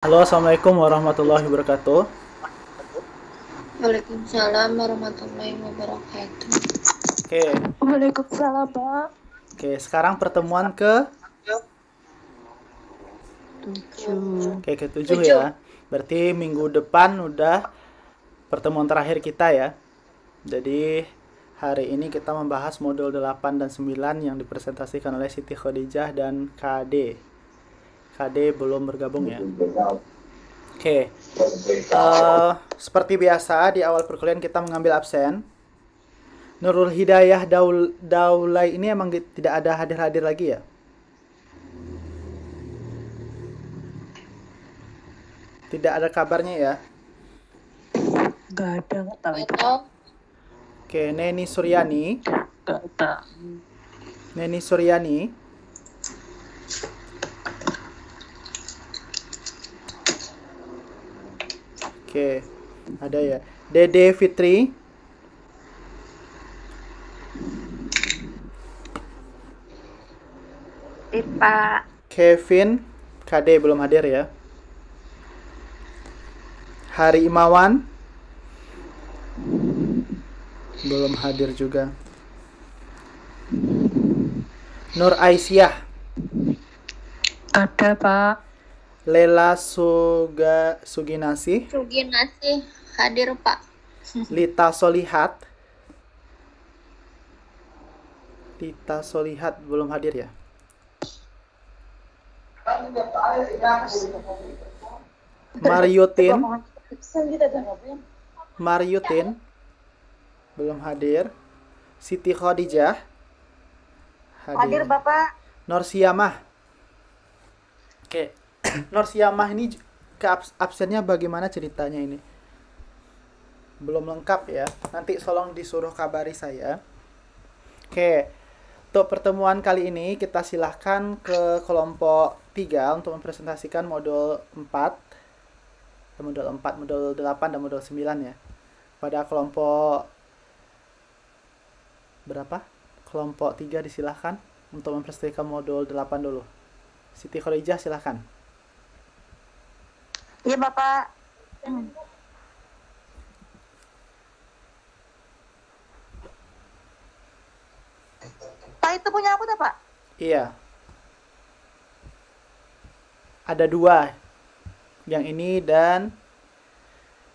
Halo, assalamualaikum warahmatullahi wabarakatuh. Waalaikumsalam warahmatullahi wabarakatuh. Oke, Waalaikumsalam, Pak. oke. Sekarang pertemuan ke 7. ke-7 ya. Berarti minggu depan udah pertemuan terakhir kita ya. Jadi hari ini kita membahas modul 8 dan 9 yang dipresentasikan oleh Siti Khadijah dan KD. KD belum bergabung ya. Oke. Seperti biasa di awal perkuliahan kita mengambil absen. Nurul Hidayah Daulay ini emang tidak ada hadir-hadir lagi ya? Tidak ada kabarnya ya? Gak ada, nggak tahu itu. Atau Oke, Neni Suryani. Gak tahu. Neni Suryani. Oke, ada ya. Dede Fitri. Pak. Kevin. KD belum hadir ya. Hari Imawan. Belum hadir juga. Nur Aisyah. Ada, Pak. Lela Suginasi. Suginasi hadir Pak. Lita Solihat. Lita Solihat belum hadir ya. Maryutin. Maryutin belum hadir. Siti Khadijah hadir. Bapak. Norsiamah. Oke. Norsiamah ini absennya bagaimana ceritanya ini? Belum lengkap ya. Nanti tolong disuruh kabari saya. Oke. Untuk pertemuan kali ini kita silahkan ke kelompok 3 untuk mempresentasikan modul 4. Modul 4, modul 8 dan modul 9 ya. Pada kelompok berapa? Kelompok 3 disilahkan untuk mempresentasikan modul 8 dulu. Siti Khadijah silahkan. Iya Bapak. Pak itu punya aku tak Pak? Iya. Ada 2. Yang ini dan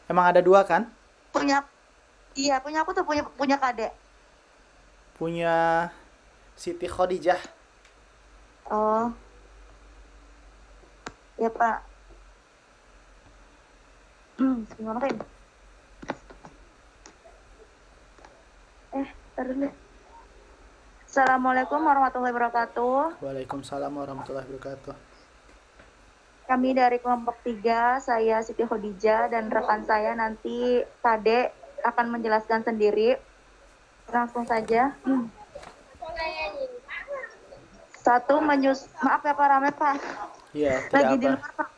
emang ada 2 kan? Punya. Iya punya aku tuh punya kadek. Punya Siti Khadijah. Oh. Ya Pak. Bismillahirrahmanirrahim. Taruh dulu. Assalamualaikum warahmatullahi wabarakatuh. Waalaikumsalam warahmatullahi wabarakatuh. Kami dari kelompok 3, saya Siti Khadijah dan rekan saya nanti Kade akan menjelaskan sendiri. Langsung saja. Maaf ya Pak Rame Pak. Iya, Lagi tidak di apa. luar Pak.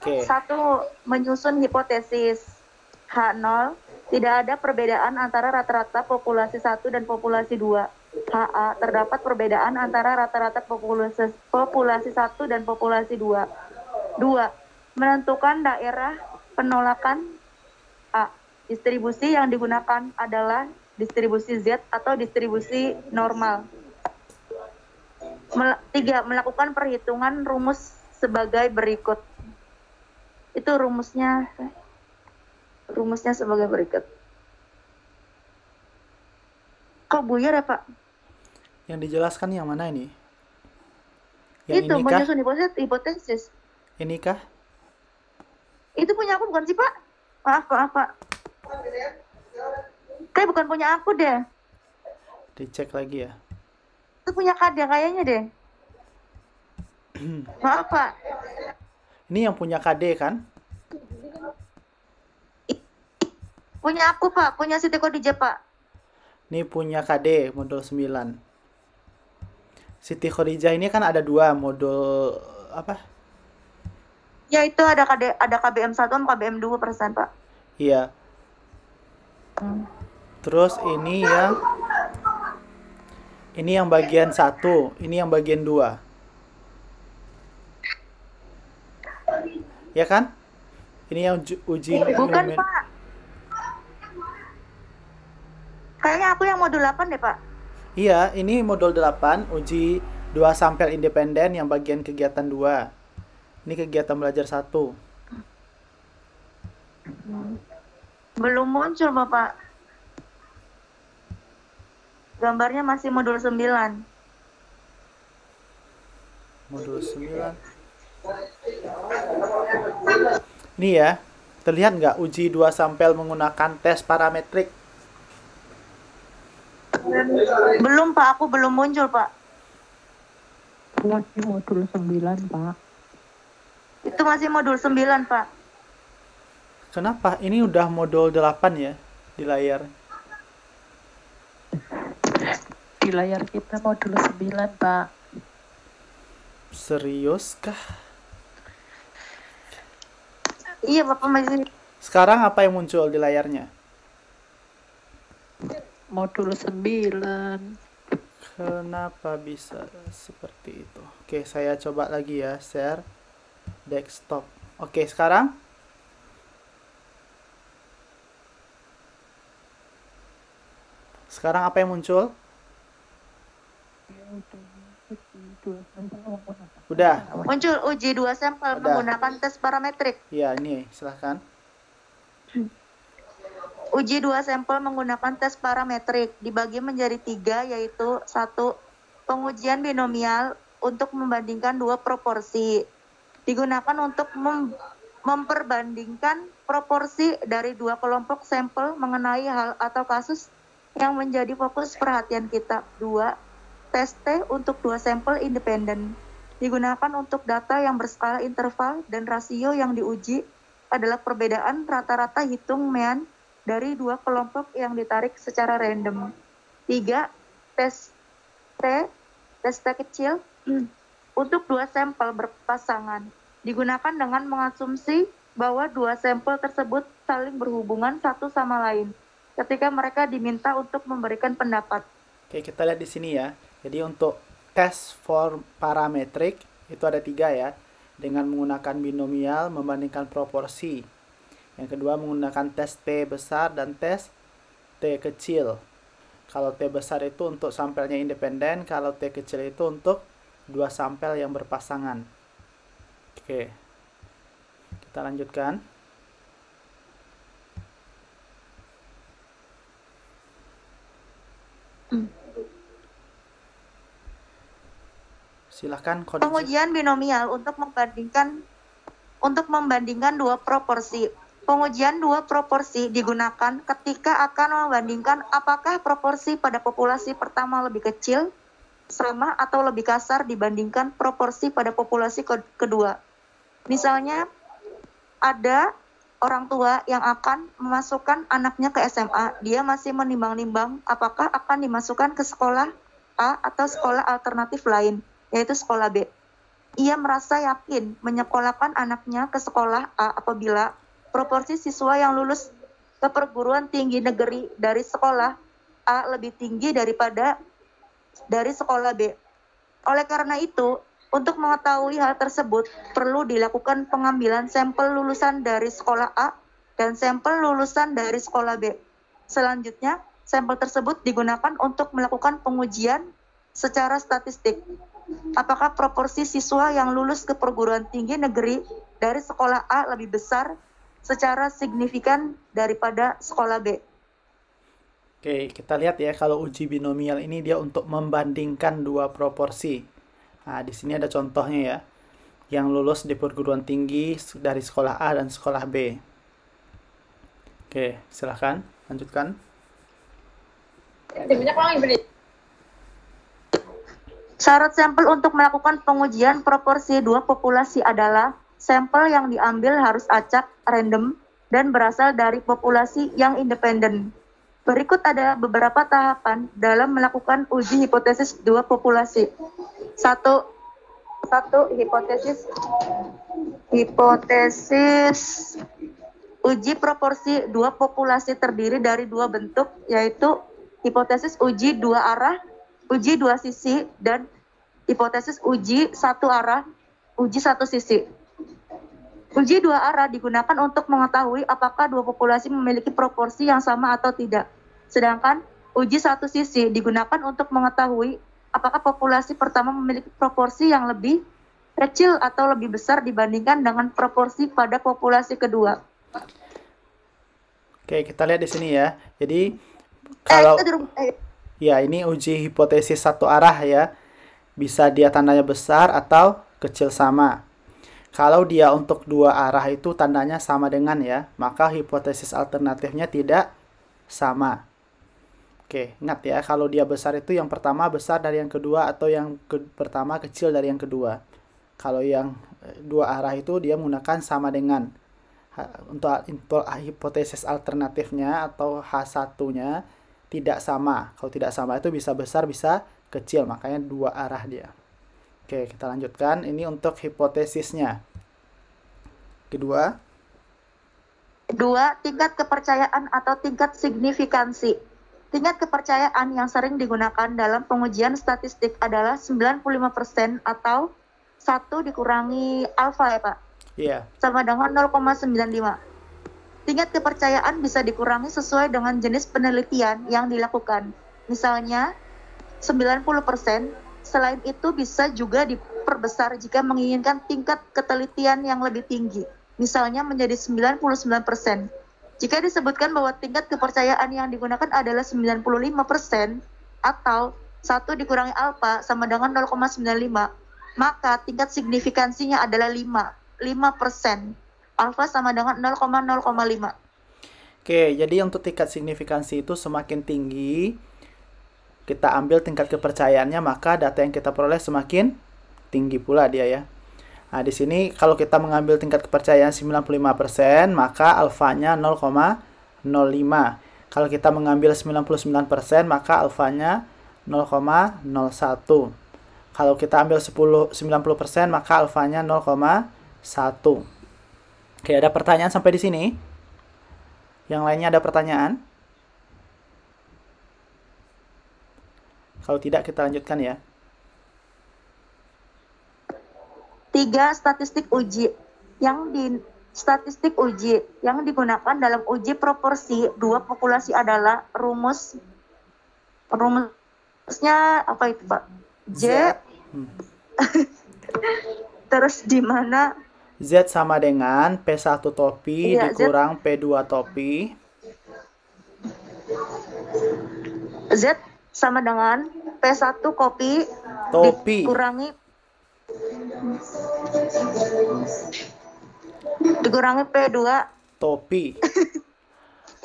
Oke. 1. Menyusun hipotesis. H0. Tidak ada perbedaan antara rata-rata populasi 1 dan populasi 2. HA. Terdapat perbedaan antara rata-rata populasi 1 dan populasi 2. 2. Menentukan daerah penolakan A. Distribusi yang digunakan adalah distribusi Z atau distribusi normal. 3. Melakukan perhitungan rumus sebagai berikut. Itu rumusnya sebagai berikut. Kok buyar ya Pak? Yang dijelaskan yang mana ini? Yang Itu ini kah? menyusun hipotesis. Ini kah? Itu punya aku bukan sih Pak? Maaf Pak. Kayak bukan punya aku deh. Dicek lagi ya. Itu punya Kada kayaknya deh. Maaf Pak. Ini yang punya KD kan? Punya aku Pak, punya Siti Khadijah Pak. Ini punya KD modul 9. Siti Khadijah ini kan ada 2 modul apa? Ya itu ada KBM 1 sama KBM 2 persen Pak. Iya. Terus ini yang bagian 1, ini yang bagian 2. Ya kan? Ini yang uji Bukan, Pak. Kayaknya aku yang modul 8 deh, Pak. Iya, ini modul 8, uji 2 sampel independen yang bagian kegiatan 2. Ini kegiatan belajar 1. Belum muncul, Bapak. Gambarnya masih modul 9. Modul 9. Ini ya, terlihat nggak uji 2 sampel menggunakan tes parametrik? Belum, Pak. Aku belum muncul, Pak. Masih modul 9, Pak. Itu masih modul 9, Pak. Kenapa? Ini udah modul 8 ya di layar. Di layar kita modul 9, Pak. Serius kah? Iya, Bapak masih. Sekarang apa yang muncul di layarnya? Modul 9. Kenapa bisa seperti itu? Oke, saya coba lagi ya, share desktop. Oke, sekarang apa yang muncul? Udah. Muncul uji 2 sampel Udah. menggunakan tes parametrik. Ya, ini silahkan. Uji 2 sampel menggunakan tes parametrik dibagi menjadi 3, yaitu 1. Pengujian binomial untuk membandingkan 2 proporsi. Digunakan untuk memperbandingkan proporsi dari 2 kelompok sampel mengenai hal atau kasus yang menjadi fokus perhatian kita. 2. Tes T untuk 2 sampel independen. Digunakan untuk data yang berskala interval dan rasio yang diuji adalah perbedaan rata-rata hitung mean dari 2 kelompok yang ditarik secara random. 3. Tes T kecil untuk 2 sampel berpasangan. Digunakan dengan mengasumsi bahwa 2 sampel tersebut saling berhubungan satu sama lain ketika mereka diminta untuk memberikan pendapat. Oke, kita lihat di sini ya. Jadi untuk tes for parametrik itu ada 3 ya. Dengan menggunakan binomial membandingkan proporsi. Yang kedua menggunakan tes T besar dan tes T kecil. Kalau T besar itu untuk sampelnya independen, kalau T kecil itu untuk 2 sampel yang berpasangan. Oke. Kita lanjutkan. Silahkan kode. Pengujian binomial untuk membandingkan 2 proporsi. Pengujian 2 proporsi digunakan ketika akan membandingkan apakah proporsi pada populasi pertama lebih kecil, sama atau lebih kasar dibandingkan proporsi pada populasi kedua. Misalnya, ada orang tua yang akan memasukkan anaknya ke SMA. Dia masih menimbang-nimbang apakah akan dimasukkan ke sekolah A atau sekolah alternatif lain, yaitu sekolah B. Ia merasa yakin menyekolahkan anaknya ke sekolah A apabila proporsi siswa yang lulus ke perguruan tinggi negeri dari sekolah A lebih tinggi daripada dari sekolah B. Oleh karena itu, untuk mengetahui hal tersebut, perlu dilakukan pengambilan sampel lulusan dari sekolah A dan sampel lulusan dari sekolah B. Selanjutnya, sampel tersebut digunakan untuk melakukan pengujian secara statistik. Apakah proporsi siswa yang lulus ke perguruan tinggi negeri dari sekolah A lebih besar secara signifikan daripada sekolah B? Oke, kita lihat ya, kalau uji binomial ini dia untuk membandingkan 2 proporsi. Nah, di sini ada contohnya ya. Yang lulus di perguruan tinggi dari sekolah A dan sekolah B. Oke, silahkan lanjutkan. Syarat sampel untuk melakukan pengujian proporsi 2 populasi adalah sampel yang diambil harus acak, random, dan berasal dari populasi yang independen. Berikut ada beberapa tahapan dalam melakukan uji hipotesis 2 populasi. 1. Hipotesis uji proporsi 2 populasi terdiri dari 2 bentuk, yaitu hipotesis uji 2 arah, uji 2 sisi, dan hipotesis uji 1 arah, uji 1 sisi. Uji dua arah digunakan untuk mengetahui apakah dua populasi memiliki proporsi yang sama atau tidak. Sedangkan uji satu sisi digunakan untuk mengetahui apakah populasi pertama memiliki proporsi yang lebih kecil atau lebih besar dibandingkan dengan proporsi pada populasi kedua. Oke, kita lihat di sini ya. Jadi kalau Kita ya ini uji hipotesis satu arah ya. Bisa dia tandanya besar atau kecil sama. Kalau dia untuk dua arah itu tandanya sama dengan ya, maka hipotesis alternatifnya tidak sama. Oke, ingat ya, kalau dia besar itu yang pertama besar dari yang kedua atau yang pertama kecil dari yang kedua. Kalau yang dua arah itu dia menggunakan sama dengan. Untuk hipotesis alternatifnya atau H1-nya tidak sama. Kalau tidak sama itu bisa besar, bisa kecil, makanya dua arah dia. Oke, kita lanjutkan. Ini untuk hipotesisnya. Kedua, tingkat kepercayaan atau tingkat signifikansi. Tingkat kepercayaan yang sering digunakan dalam pengujian statistik adalah 95% atau 1 dikurangi alfa ya Pak? iya. Sama dengan 0,95. Tingkat kepercayaan bisa dikurangi sesuai dengan jenis penelitian yang dilakukan. Misalnya 90%, selain itu bisa juga diperbesar jika menginginkan tingkat ketelitian yang lebih tinggi. Misalnya menjadi 99%. Jika disebutkan bahwa tingkat kepercayaan yang digunakan adalah 95% atau 1 dikurangi alfa sama dengan 0,95, maka tingkat signifikansinya adalah 5%. Alfa sama dengan 0,05. Oke, jadi untuk tingkat signifikansi itu semakin tinggi, kita ambil tingkat kepercayaannya, maka data yang kita peroleh semakin tinggi pula dia ya. Nah, di sini kalau kita mengambil tingkat kepercayaan 95%, maka alfanya 0,05. Kalau kita mengambil 99%, maka alfanya 0,01. Kalau kita ambil 90%, maka alfanya 0,1. Oke, ada pertanyaan sampai di sini? Yang lainnya ada pertanyaan? Kalau tidak, kita lanjutkan ya. 3. Statistik uji. Statistik uji yang digunakan dalam uji proporsi dua populasi adalah rumusnya apa itu Pak? Z. Terus di mana Z sama dengan P1 topi Iya, dikurang P2 topi. Z sama dengan P1 kopi Topi. dikurangi P2 Topi.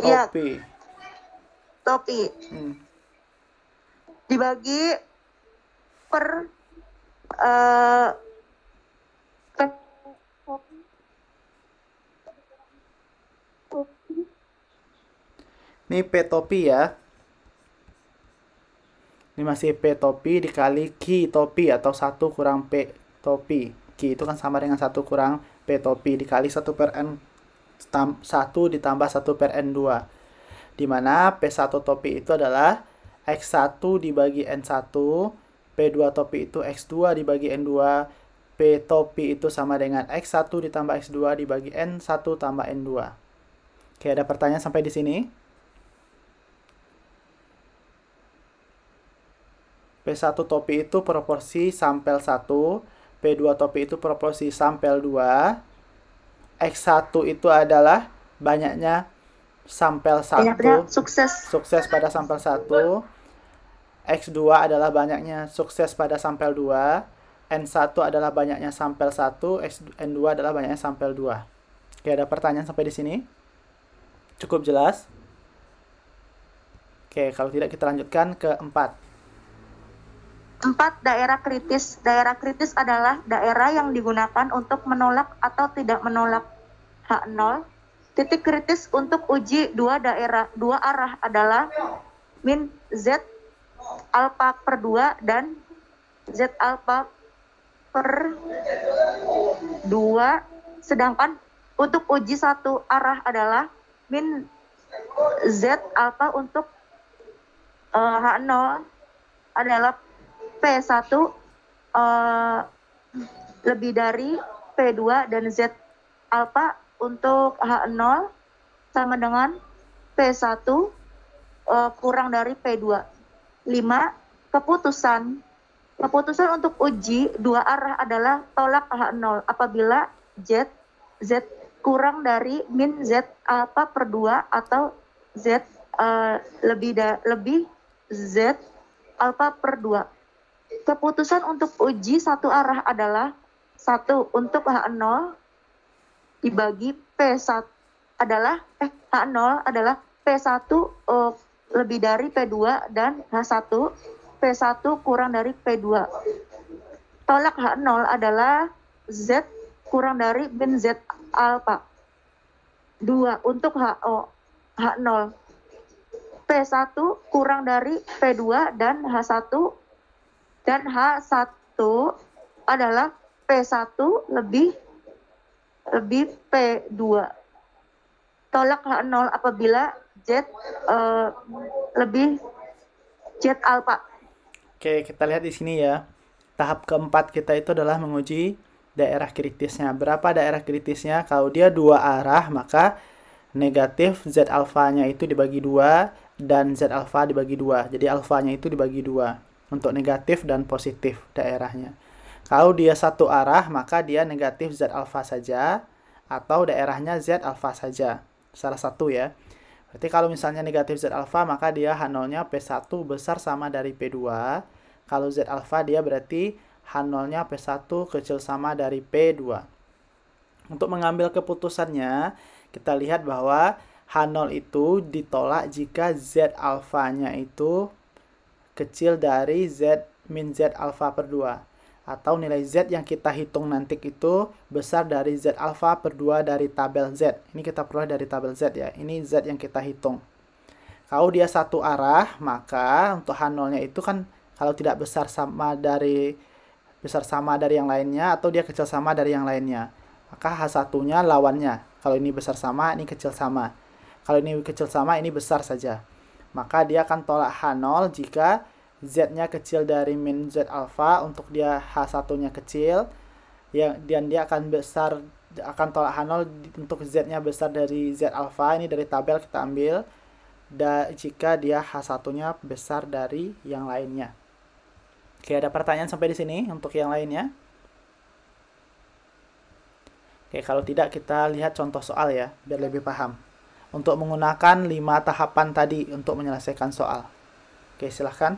Iya, Topi. topi dibagi per Ini P topi ya. Ini masih P topi dikali Q topi atau 1 kurang P topi. Q itu kan sama dengan 1 kurang P topi dikali 1 per N 1 ditambah 1 per N2. Dimana P1 topi itu adalah X1 dibagi N1, P2 topi itu X2 dibagi N2, P topi itu sama dengan X1 ditambah X2 dibagi N1 tambah N2. Oke, ada pertanyaan sampai di sini? P1 topi itu proporsi sampel 1, P2 topi itu proporsi sampel 2, X1 itu adalah banyaknya sampel 1, sukses pada sampel 1, X2 adalah banyaknya sukses pada sampel 2, N1 adalah banyaknya sampel 1, N2 adalah banyaknya sampel 2. Oke, ada pertanyaan sampai di sini? Cukup jelas? Oke, kalau tidak kita lanjutkan ke 4. 4. Daerah kritis. Daerah kritis adalah daerah yang digunakan untuk menolak atau tidak menolak H0. Titik kritis untuk uji dua arah adalah min Z alpha per 2 dan Z alpha per 2. Sedangkan untuk uji satu arah adalah min Z alpha untuk H0 adalah P1 lebih dari P2 dan Z alfa untuk H0 sama dengan P1 kurang dari P2. 5. Keputusan untuk uji dua arah adalah tolak H0 apabila Z kurang dari min Z alfa per 2 atau Z lebih Z alfa per 2. Keputusan untuk uji satu arah adalah 1 untuk H0 dibagi P1 adalah H0 adalah P1 lebih dari P2 dan H1 P1 kurang dari P2. Tolak H0 adalah Z kurang dari min Z alfa. 2 untuk H0 P1 kurang dari P2 dan H1 adalah P1 lebih P2. Tolak H0 apabila Z lebih Z alfa. Oke, kita lihat di sini ya. Tahap keempat kita itu adalah menguji daerah kritisnya. Berapa daerah kritisnya? Kalau dia dua arah, maka negatif Z alfanya itu dibagi 2 dan Z alfa dibagi 2. Jadi alfanya itu dibagi 2 untuk negatif dan positif daerahnya. Kalau dia satu arah, maka dia negatif Z alfa saja atau daerahnya Z alfa saja. Salah satu ya. Berarti kalau misalnya negatif Z alfa, maka dia H0-nya P1 besar sama dari P2. Kalau Z alfa, dia berarti H0-nya P1 kecil sama dari P2. Untuk mengambil keputusannya, kita lihat bahwa H0 itu ditolak jika Z alfanya itu kecil dari Z min Z alfa per 2. Atau nilai Z yang kita hitung nanti itu besar dari Z alfa per 2 dari tabel Z. Ini kita peroleh dari tabel Z ya. Ini Z yang kita hitung. Kalau dia satu arah, maka untuk H0-nya itu kan kalau tidak besar sama dari yang lainnya atau dia kecil sama dari yang lainnya, maka H1-nya lawannya. Kalau ini besar sama, ini kecil sama. Kalau ini kecil sama, ini besar saja. Maka dia akan tolak H0 jika Z-nya kecil dari min Z alfa, untuk dia H1-nya kecil, dan dia akan tolak H0 untuk Z-nya besar dari Z alfa. Ini dari tabel kita ambil, jika dia H1-nya besar dari yang lainnya. Oke, ada pertanyaan sampai di sini untuk yang lainnya? Oke, kalau tidak kita lihat contoh soal ya, biar lebih paham. Untuk menggunakan 5 tahapan tadi untuk menyelesaikan soal. Oke, silahkan.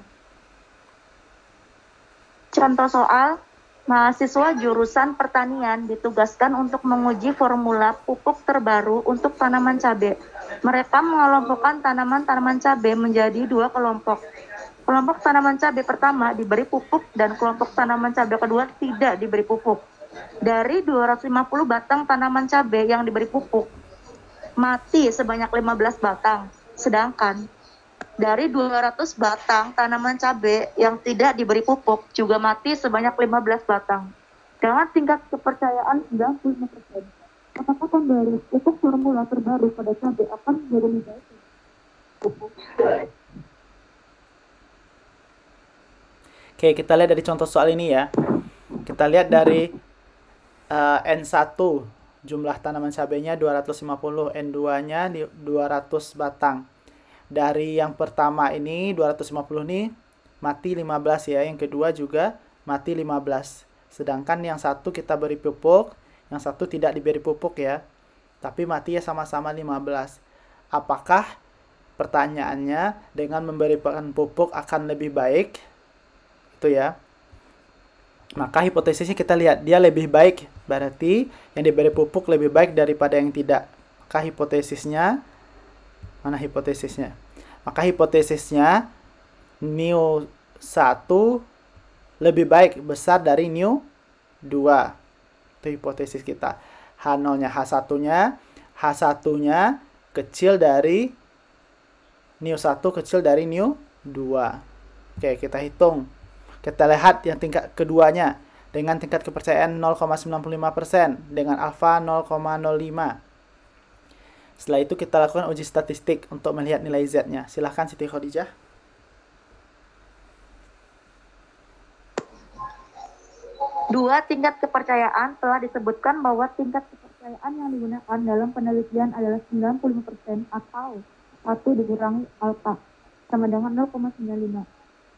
Contoh soal, mahasiswa jurusan pertanian ditugaskan untuk menguji formula pupuk terbaru untuk tanaman cabai. Mereka mengelompokkan tanaman-tanaman cabai menjadi 2 kelompok. Kelompok tanaman cabai pertama diberi pupuk dan kelompok tanaman cabai kedua tidak diberi pupuk. Dari 250 batang tanaman cabai yang diberi pupuk, mati sebanyak 15 batang. Sedangkan dari 200 batang tanaman cabai yang tidak diberi pupuk juga mati sebanyak 15 batang. Dengan tingkat kepercayaan 95%. Apakah kembali pupuk formula terbaru pada cabai akan menjadi lebih baik? Pupuk. Oke, kita lihat dari contoh soal ini ya. Kita lihat dari N1, jumlah tanaman cabainya 250, N2-nya 200 batang. Dari yang pertama ini 250 nih mati 15 ya, yang kedua juga mati 15. Sedangkan yang satu kita beri pupuk, yang satu tidak diberi pupuk ya. Tapi mati ya sama-sama 15. Apakah pertanyaannya dengan memberikan pupuk akan lebih baik? Itu ya. Maka hipotesisnya kita lihat dia lebih baik, berarti yang diberi pupuk lebih baik daripada yang tidak. Maka hipotesisnya, mana hipotesisnya? Maka hipotesisnya mu 1 lebih baik besar dari mu 2. Itu hipotesis kita. H0-nya H1-nya kecil dari mu 1 kecil dari mu 2. Oke, kita hitung. Kita lihat yang tingkat keduanya dengan tingkat kepercayaan 0,95% dengan alfa 0,05. Setelah itu kita lakukan uji statistik untuk melihat nilai Z-nya. Silahkan Siti Khadijah. Dua tingkat kepercayaan telah disebutkan bahwa tingkat kepercayaan kepercayaan yang digunakan dalam penelitian adalah 95% atau 1 dikurangi alfa sama dengan 0,95.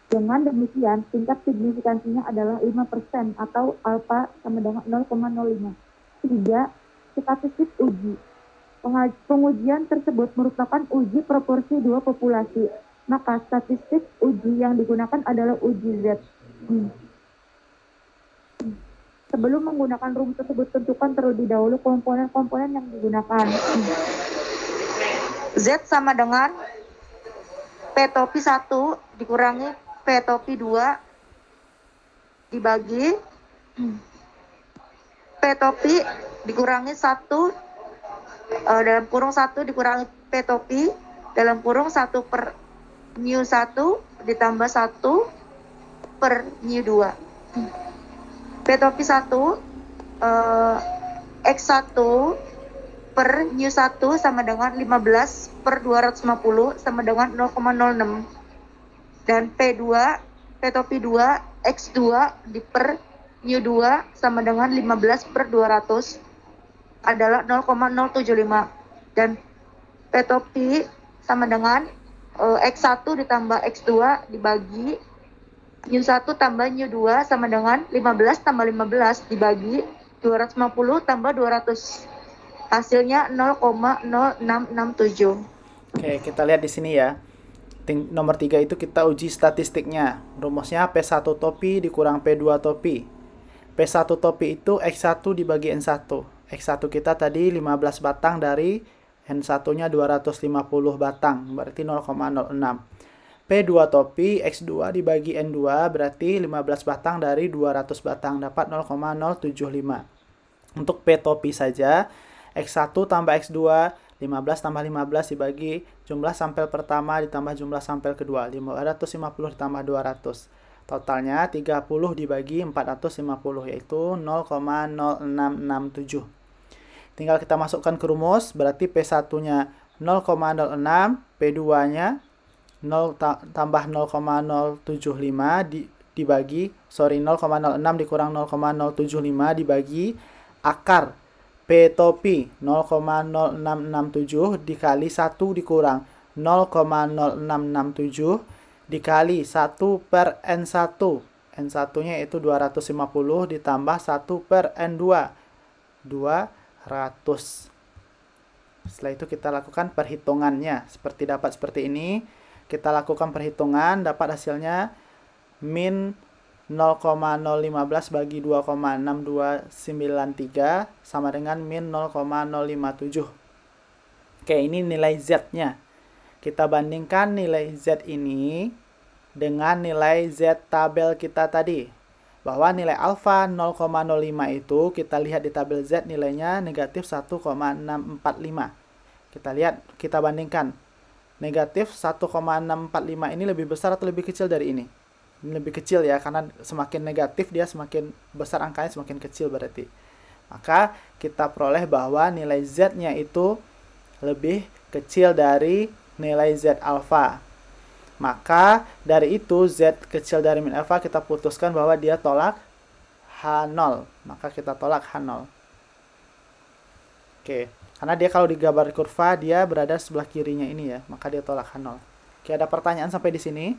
Dengan demikian, tingkat signifikansinya adalah 5% atau alfa sama dengan 0,05. 3. Statistik uji. Pengujian tersebut merupakan uji proporsi dua populasi. Maka statistik uji yang digunakan adalah uji Z. Sebelum menggunakan rumus tersebut, tentukan terlebih dahulu komponen-komponen yang digunakan. Z sama dengan P topi 1 dikurangi P topi 2 dibagi P topi dikurangi 1 dalam kurung 1 dikurangi P topi dalam kurung 1 per mu 1 ditambah 1 per mu 2. P topi 1 X1 per mu 1 sama dengan 15 per 250 sama dengan 0,06. Dan P2 P topi 2 X2 di per mu 2 sama dengan 15 per 200 adalah 0,075. Dan P topi sama dengan X1 ditambah X2 dibagi mu 1 tambah mu 2 sama dengan 15 tambah 15 dibagi 250 tambah 200. Hasilnya 0,0667. Oke, kita lihat di sini ya. Nomor 3 itu kita uji statistiknya. Rumusnya P1 topi dikurang P2 topi. P1 topi itu X1 dibagi N1. X1 kita tadi 15 batang dari N1-nya 250 batang, berarti 0,06. P2 topi X2 dibagi N2 berarti 15 batang dari 200 batang, dapat 0,075. Untuk P topi saja, X1 tambah X2, 15 tambah 15 dibagi jumlah sampel pertama ditambah jumlah sampel kedua, 550 ditambah 200. Totalnya 30 dibagi 450, yaitu 0,0667. Tinggal kita masukkan ke rumus, berarti P1-nya 0,06, P2-nya 0 tambah 0,075 dibagi 0,06 dikurang 0,075 dibagi akar P topi 0,0667 dikali 1 dikurang 0,0667 dikali 1 per N1. N1-nya itu 250 ditambah 1 per N2. 200. Setelah itu kita lakukan perhitungannya. Seperti ini. Kita lakukan perhitungan, dapat hasilnya min 0,015 bagi 2,6293 sama dengan min 0,057. Oke, ini nilai Z-nya. Kita bandingkan nilai Z ini dengan nilai Z tabel kita tadi. Bahwa nilai alfa 0,05 itu kita lihat di tabel Z nilainya negatif 1,645. Kita bandingkan. Negatif 1,645 ini lebih besar atau lebih kecil dari ini? Ini lebih kecil ya, karena semakin negatif dia semakin besar angkanya, semakin kecil berarti. Maka kita peroleh bahwa nilai Z-nya itu lebih kecil dari nilai Z alfa. Maka dari itu Z kecil dari min alfa kita putuskan bahwa dia tolak H0. Maka kita tolak H0. Oke, karena dia kalau digambar kurva dia berada sebelah kirinya ini ya, maka dia tolak H0. Oke, ada pertanyaan sampai di sini?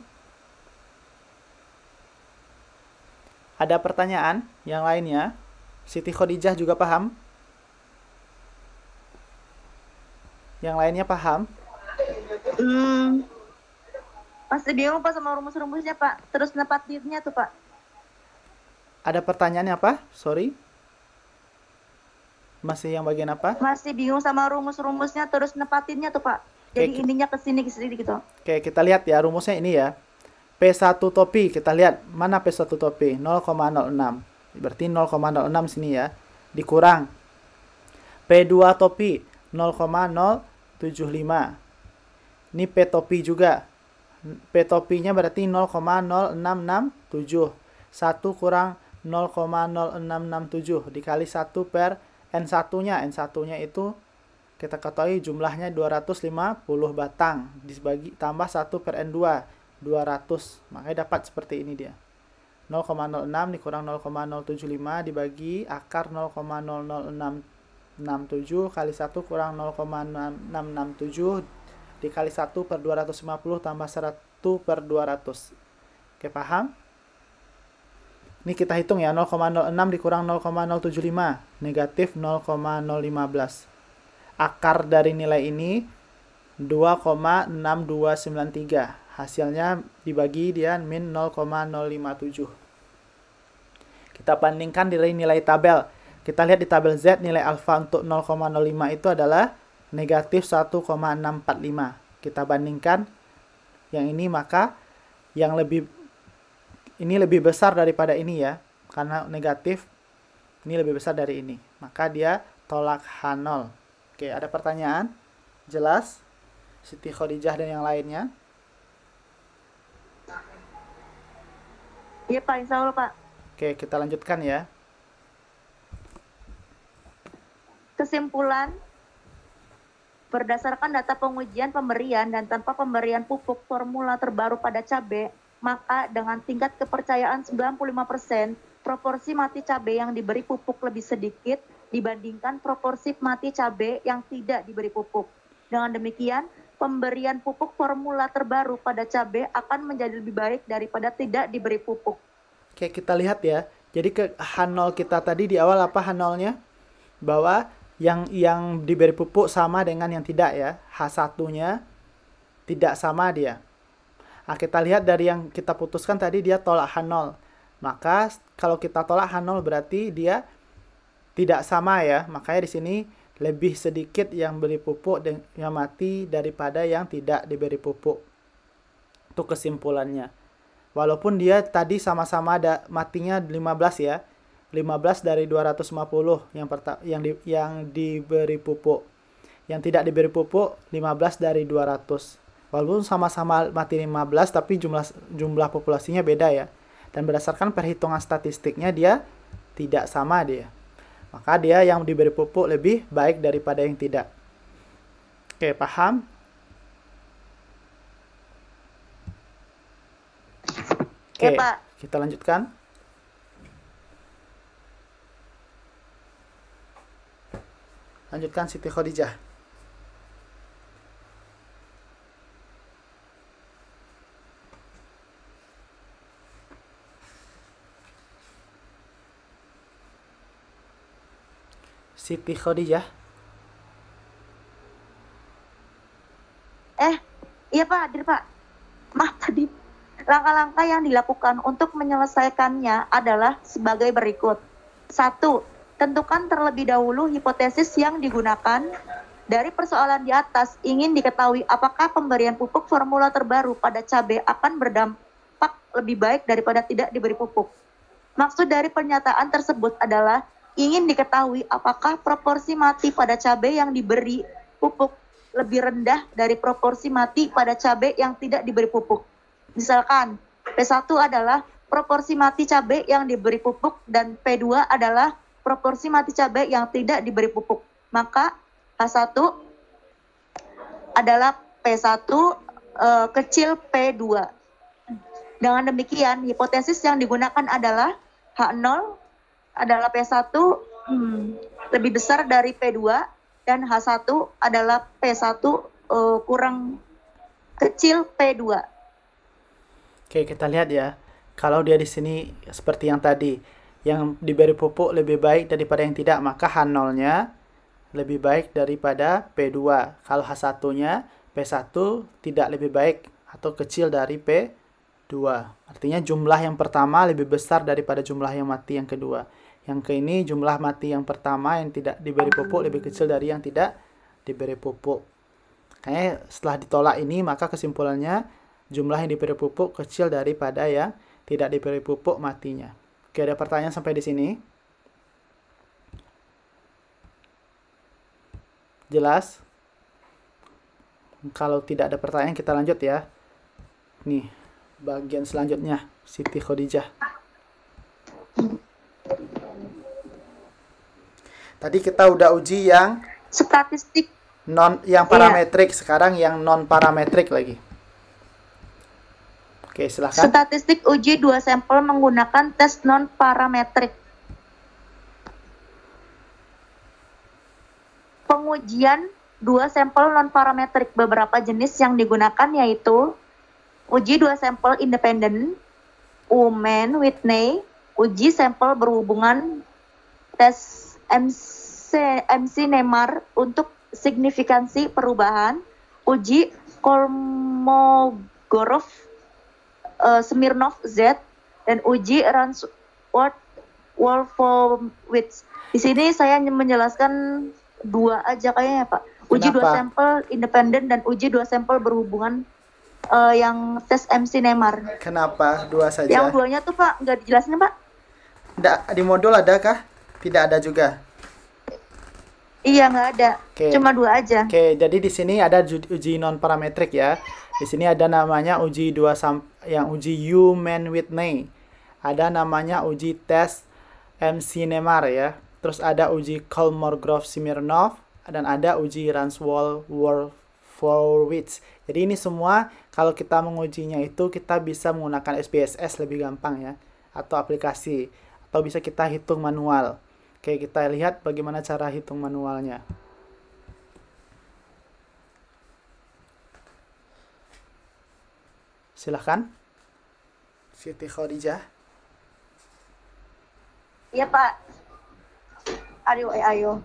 Ada pertanyaan yang lainnya? Siti Khadijah juga paham? Yang lainnya paham? Masih bingung Pak sama rumus-rumusnya Pak. Terus nepatinnya tuh Pak. Ada pertanyaannya apa? Sorry. Masih yang bagian apa? Masih bingung sama rumus-rumusnya terus nepatinnya tuh Pak. Jadi ininya ke sini gitu. Oke, kita lihat ya rumusnya ini ya. P1 topi, kita lihat mana P1 topi, 0,06. Berarti 0,06 sini ya. Dikurang P2 topi 0,075. Ini P topi juga. P topinya berarti 0,0667. 1 kurang 0,0667 dikali 1 per N1-nya. N1-nya itu kita ketahui jumlahnya 250 batang. Dibagi tambah 1 per N2. 200. Makanya dapat seperti ini dia. 0,06 dikurang 0,075 dibagi akar 0,006 67 kali 1 kurang 0,667 dikali 1 per 250 tambah 1 per 200. Oke, paham? Ini kita hitung ya, 0,06 dikurang 0,075, negatif 0,015. Akar dari nilai ini 2,6293. Hasilnya dibagi dia min 0,057. Kita bandingkan dari nilai tabel. Kita lihat di tabel Z, nilai alfa untuk 0,05 itu adalah negatif 1,645. Kita bandingkan yang ini, maka yang ini lebih besar daripada ini ya. Karena negatif, ini lebih besar dari ini. Maka dia tolak H0. Oke, ada pertanyaan? Jelas? Siti Khadijah dan yang lainnya? Iya Pak, insya Allah Pak. Oke, kita lanjutkan ya. Kesimpulan, berdasarkan data pengujian pemberian dan tanpa pemberian pupuk formula terbaru pada cabai, maka dengan tingkat kepercayaan 95%, proporsi mati cabai yang diberi pupuk lebih sedikit dibandingkan proporsi mati cabai yang tidak diberi pupuk. Dengan demikian, pemberian pupuk formula terbaru pada cabai akan menjadi lebih baik daripada tidak diberi pupuk. Oke, kita lihat ya. Jadi ke H0 kita tadi di awal apa H0-nya? Bahwa yang diberi pupuk sama dengan yang tidak ya. H1-nya tidak sama dia. Nah, kita lihat dari yang kita putuskan tadi dia tolak H0. Maka kalau kita tolak H0 berarti dia tidak sama ya. Makanya di sini lebih sedikit yang beri pupuk dan yang mati daripada yang tidak diberi pupuk. Itu kesimpulannya. Walaupun dia tadi sama-sama ada matinya 15 ya. 15 dari 250 yang diberi pupuk. Yang tidak diberi pupuk 15 dari 200. Walaupun sama-sama mati 15 tapi jumlah populasinya beda ya. Dan berdasarkan perhitungan statistiknya dia tidak sama dia. Maka dia yang diberi pupuk lebih baik daripada yang tidak. Oke, paham? Oke, Ya, Pak. kita lanjutkan. Lanjutkan Siti Khadijah. Siti Khadijah. Iya Pak, hadir Pak. Maaf tadi. Langkah-langkah yang dilakukan untuk menyelesaikannya adalah sebagai berikut. 1. Tentukan terlebih dahulu hipotesis yang digunakan. Dari persoalan di atas, ingin diketahui apakah pemberian pupuk formula terbaru pada cabai akan berdampak lebih baik daripada tidak diberi pupuk. Maksud dari pernyataan tersebut adalah ingin diketahui apakah proporsi mati pada cabai yang diberi pupuk lebih rendah dari proporsi mati pada cabai yang tidak diberi pupuk. Misalkan, P1 adalah proporsi mati cabai yang diberi pupuk dan P2 adalah proporsi mati cabai yang tidak diberi pupuk. Maka H1 adalah P1 kecil P2. Dengan demikian, hipotesis yang digunakan adalah H0 adalah P1 lebih besar dari P2 dan H1 adalah P1 kurang kecil P2. Oke, kita lihat ya. Kalau dia di sini seperti yang tadi, yang diberi pupuk lebih baik daripada yang tidak, maka H0-nya lebih baik daripada P2. Kalau H1-nya P1 tidak lebih baik atau kecil dari P2. Artinya jumlah yang pertama lebih besar daripada jumlah yang mati yang kedua. Yang ke ini jumlah mati yang pertama yang tidak diberi pupuk lebih kecil dari yang tidak diberi pupuk. Kayaknya setelah ditolak ini maka kesimpulannya jumlah yang diberi pupuk kecil daripada yang tidak diberi pupuk matinya. Oke, ada pertanyaan sampai di sini? Jelas? Kalau tidak ada pertanyaan kita lanjut ya. Nih, bagian selanjutnya Siti Khadijah. Tadi kita udah uji yang Statistik yang parametrik, sekarang yang non parametrik lagi. Oke, silahkan. Statistik uji 2 sampel menggunakan tes non parametrik. pengujian 2 sampel non-parametrik. Beberapa jenis yang digunakan yaitu uji 2 sampel independen, Uman Whitney, uji sampel berhubungan, tes MC Neymar untuk signifikansi perubahan, uji Kolmogorov Smirnov Z, dan uji Ransworth Wolfowitz. Di sini saya menjelaskan 2 aja kayaknya Pak. Uji 2 sampel independen dan uji 2 sampel berhubungan yang tes MC Neymar. Kenapa 2 saja? Yang 2-nya tuh Pak nggak dijelasin Pak? Nggak, di modul adakah? Tidak ada juga. Iya nggak ada. Cuma 2 aja. Oke, jadi di sini ada uji non parametrik ya. Di sini ada namanya uji 2 yang uji Uman Whitney. Ada namanya uji tes MC Neymar ya. Terus ada uji Kolmogorov Smirnov dan ada uji Ransworth Wolfowitz. Jadi ini semua kalau kita mengujinya itu kita bisa menggunakan SPSS lebih gampang ya, atau aplikasi, atau bisa kita hitung manual. Oke, kita lihat bagaimana cara hitung manualnya. Silahkan, Siti Khadijah. Iya Pak. Ayo.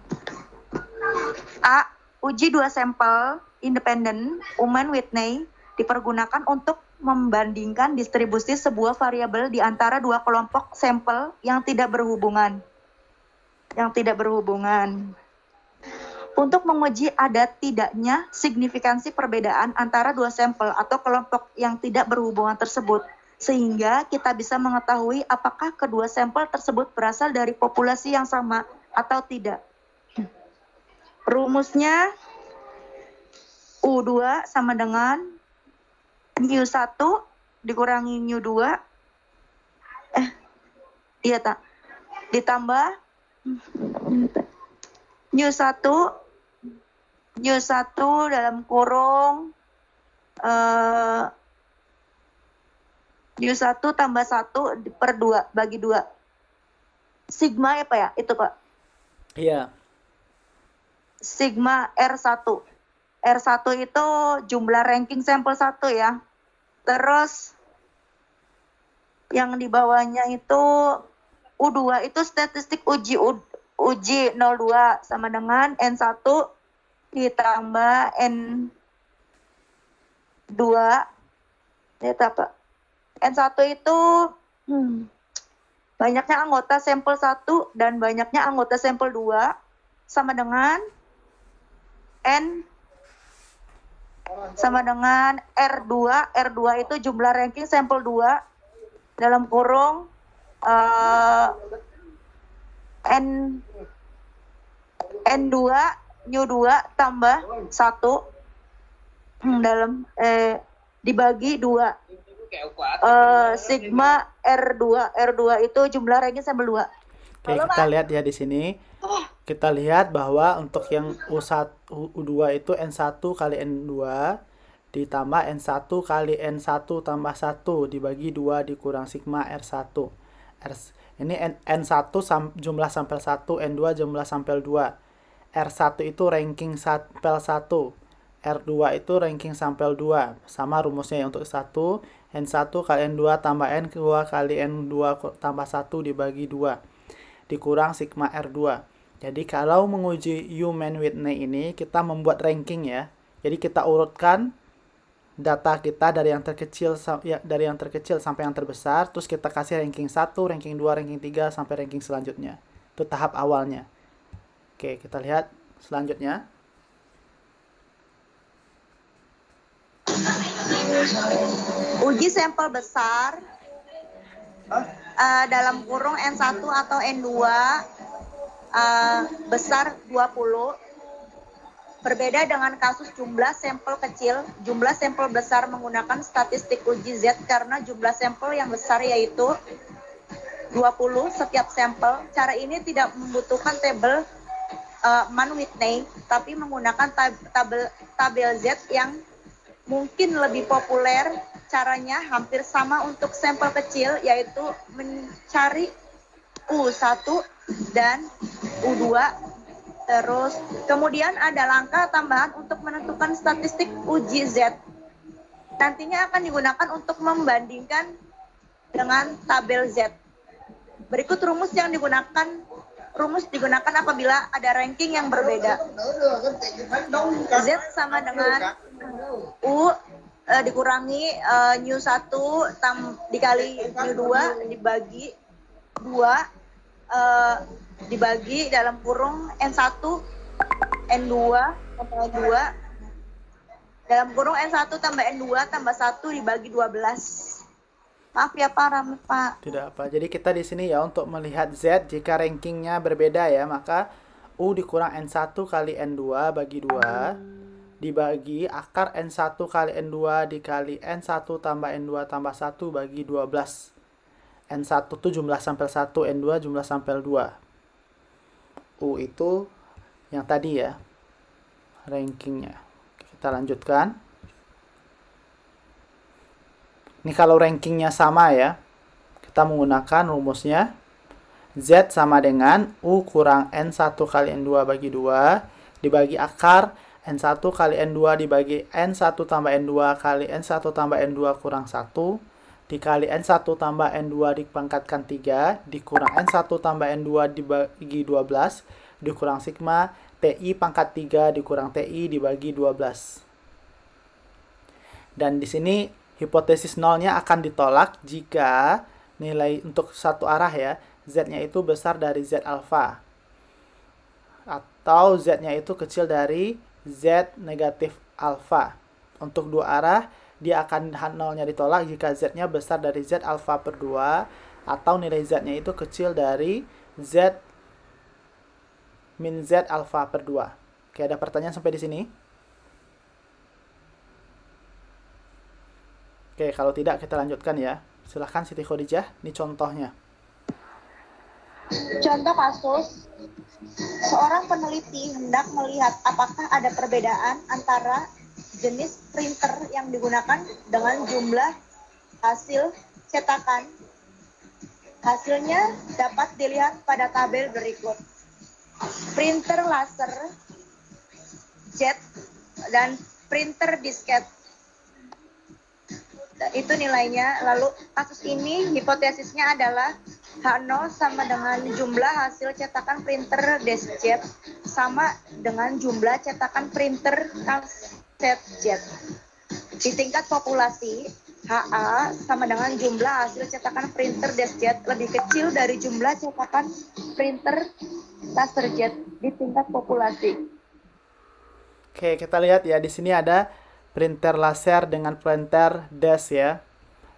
A. Uji 2 sampel independen Uman Whitney dipergunakan untuk membandingkan distribusi sebuah variabel di antara 2 kelompok sampel yang tidak berhubungan. Untuk menguji ada tidaknya signifikansi perbedaan antara 2 sampel atau kelompok yang tidak berhubungan tersebut, sehingga kita bisa mengetahui apakah kedua sampel tersebut berasal dari populasi yang sama atau tidak. Rumusnya U2 sama dengan Mu1 dikurangi Mu2 ditambah Mu1 dalam kurung Mu1 tambah 1 per 2 bagi 2. Sigma apa ya? Itu Pak. Iya. Sigma R1. R1 itu jumlah ranking sampel 1 ya. Terus yang di bawahnya itu U2 itu statistik uji 02 sama dengan N1 ditambah N2. Lihat apa? N1 itu banyaknya anggota sampel 1 dan banyaknya anggota sampel 2 sama dengan R2. R2 itu jumlah ranking sampel 2 dalam kurung N2 Mu2 tambah 1 dalam dibagi 2. Sigma R2 itu jumlah ranking sampel 2. Oke, kita lihat ya di sini. Kita lihat bahwa untuk yang U2 itu N1 kali N2 ditambah N1 kali N1 tambah 1 dibagi 2 dikurang sigma R1. Ini N1 jumlah sampel 1, N2 jumlah sampel 2. R1 itu ranking sampel 1, R2 itu ranking sampel 2. Sama rumusnya ya untuk 1, N1 kali N2 tambah N2 kali N2 tambah 1 dibagi 2 dikurang sigma R2. Jadi kalau menguji Uman Whitney ini kita membuat ranking ya. Jadi kita urutkan data kita dari yang terkecil sampai yang terbesar, terus kita kasih ranking 1, ranking 2, ranking 3 sampai ranking selanjutnya. Itu tahap awalnya. Oke, kita lihat selanjutnya. Uji sampel besar dalam kurung N1 atau N2 besar 20. Berbeda dengan kasus jumlah sampel kecil, jumlah sampel besar menggunakan statistik uji Z karena jumlah sampel yang besar yaitu 20 setiap sampel. Cara ini tidak membutuhkan tabel Mann-Whitney, tapi menggunakan tabel Z yang mungkin lebih populer. Caranya hampir sama untuk sampel kecil, yaitu mencari U1 dan U2 Terus kemudian ada langkah tambahan untuk menentukan statistik uji Z. Nantinya akan digunakan untuk membandingkan dengan tabel Z. Berikut rumus yang digunakan. Rumus digunakan apabila ada ranking yang berbeda. Z sama dengan U dikurangi new 1 dikali new 2 dibagi 2 dibagi dalam kurung N1 N2 tambah 2 dalam kurung N1 tambah N2 tambah 1 dibagi 12. Maaf ya Pak. Tidak apa. Jadi kita di sini ya untuk melihat Z jika rankingnya berbeda ya, maka U dikurang N1 kali N2 bagi 2 dibagi akar N1 kali N2 dikali N1 tambah N2 tambah 1 bagi 12. N1 itu jumlah sampel 1, N2 jumlah sampel 2. U itu yang tadi ya rankingnya. Kita lanjutkan. Ini kalau rankingnya sama ya, kita menggunakan rumusnya Z sama dengan U kurang N1 kali N2 bagi 2 dibagi akar N1 kali N2 dibagi N1 tambah N2 kali N1 tambah N2 kurang 1 dikali N1 tambah N2 dipangkatkan 3 dikurang N1 tambah N2 dibagi 12 dikurang sigma TI pangkat 3 dikurang TI dibagi 12. Dan di sini hipotesis nolnya akan ditolak jika nilai untuk satu arah ya, Z-nya itu besar dari Z alfa. Atau Z-nya itu kecil dari Z negatif alfa. Untuk dua arah, dia akan nolnya ditolak jika Z-nya besar dari Z alfa per 2 atau nilai Z-nya itu kecil dari Z min Z alfa per 2. Oke, ada pertanyaan sampai di sini? Oke, kalau tidak kita lanjutkan ya. Silahkan Siti Khadijah, ini contohnya. Contoh kasus, seorang peneliti hendak melihat apakah ada perbedaan antara jenis printer yang digunakan dengan jumlah hasil cetakan. Hasilnya dapat dilihat pada tabel berikut. Printer laser, jet, dan printer disket. Itu nilainya. Lalu kasus ini hipotesisnya adalah H0 sama dengan jumlah hasil cetakan printer deskjet sama dengan jumlah cetakan printer kaset jet. Di tingkat populasi, HA sama dengan jumlah hasil cetakan printer deskjet lebih kecil dari jumlah cetakan printer laserjet di tingkat populasi. Oke, kita lihat ya di sini ada printer laser dengan printer desk ya.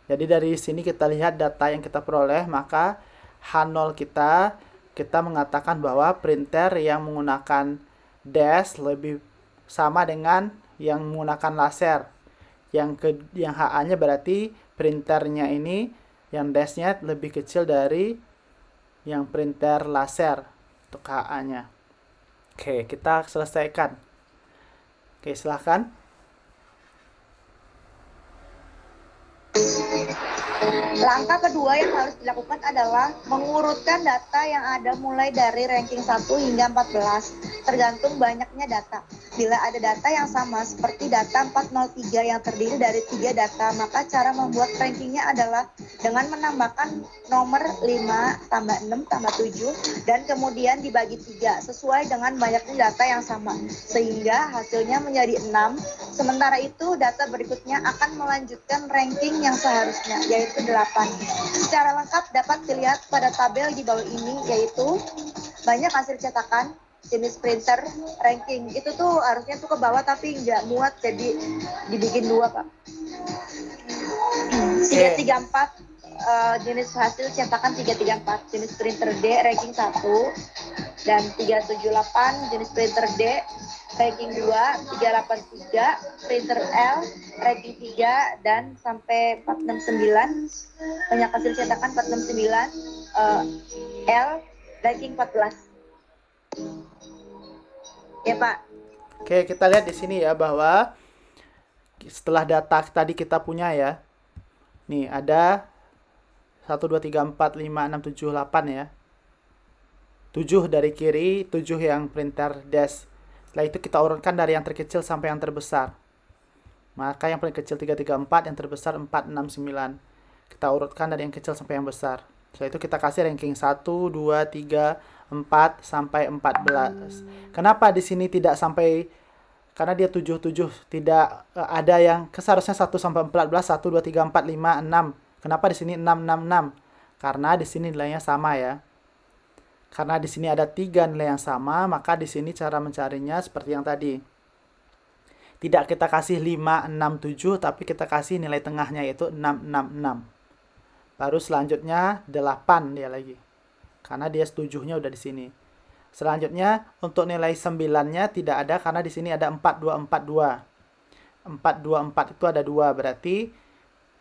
Jadi dari sini kita lihat data yang kita peroleh, maka H0 kita mengatakan bahwa printer yang menggunakan desk lebih sama dengan yang menggunakan laser. Yang HA-nya berarti printernya ini yang desknya lebih kecil dari yang printer laser untuk HA-nya. Oke, kita selesaikan. Oke, silahkan. Langkah kedua yang harus dilakukan adalah mengurutkan data yang ada mulai dari ranking 1 hingga 14, tergantung banyaknya data. Bila ada data yang sama seperti data 403 yang terdiri dari 3 data, maka cara membuat rankingnya adalah dengan menambahkan nomor 5 tambah 6 tambah 7 dan kemudian dibagi 3 sesuai dengan banyaknya data yang sama, sehingga hasilnya menjadi 6. Sementara itu data berikutnya akan melanjutkan ranking yang seharusnya, yaitu 8. Secara lengkap dapat dilihat pada tabel di bawah ini, yaitu banyak hasil cetakan, jenis printer, ranking. Itu tuh harusnya tuh ke bawah tapi nggak muat, jadi dibikin 2 Pak. 334 jenis hasil cetakan 334, jenis printer D ranking 1, dan 378 jenis printer D ranking 2, 383 printer L ranking 3, dan sampai 469 banyak hasil cetakan 469 L ranking 14. Ya Pak. Oke, kita lihat di sini ya bahwa setelah data tadi kita punya ya. Nih, ada 1 2 3 4 5 6 7 8 ya. 7 dari kiri, 7 yang printer dash. Setelah itu kita urutkan dari yang terkecil sampai yang terbesar. Maka yang paling kecil 334, yang terbesar 469. Kita urutkan dari yang kecil sampai yang besar. Setelah itu kita kasih ranking 1, 2, 3, 4 sampai 14. Kenapa di sini tidak sampai, karena dia 77, tidak ada yang seharusnya 1 sampai 14, 1 2 3 4 5 6. Kenapa di sini 6 6 6? Karena di sini nilainya sama ya. Karena di sini ada 3 nilai yang sama, maka di sini cara mencarinya seperti yang tadi. Tidak kita kasih 5 6 7, tapi kita kasih nilai tengahnya yaitu 6 6 6. Baru selanjutnya 8 dia lagi. Karena dia 7-nya udah di sini. Selanjutnya untuk nilai 9-nya tidak ada karena di sini ada 4 2 4 2. 4 2 4 itu ada 2, berarti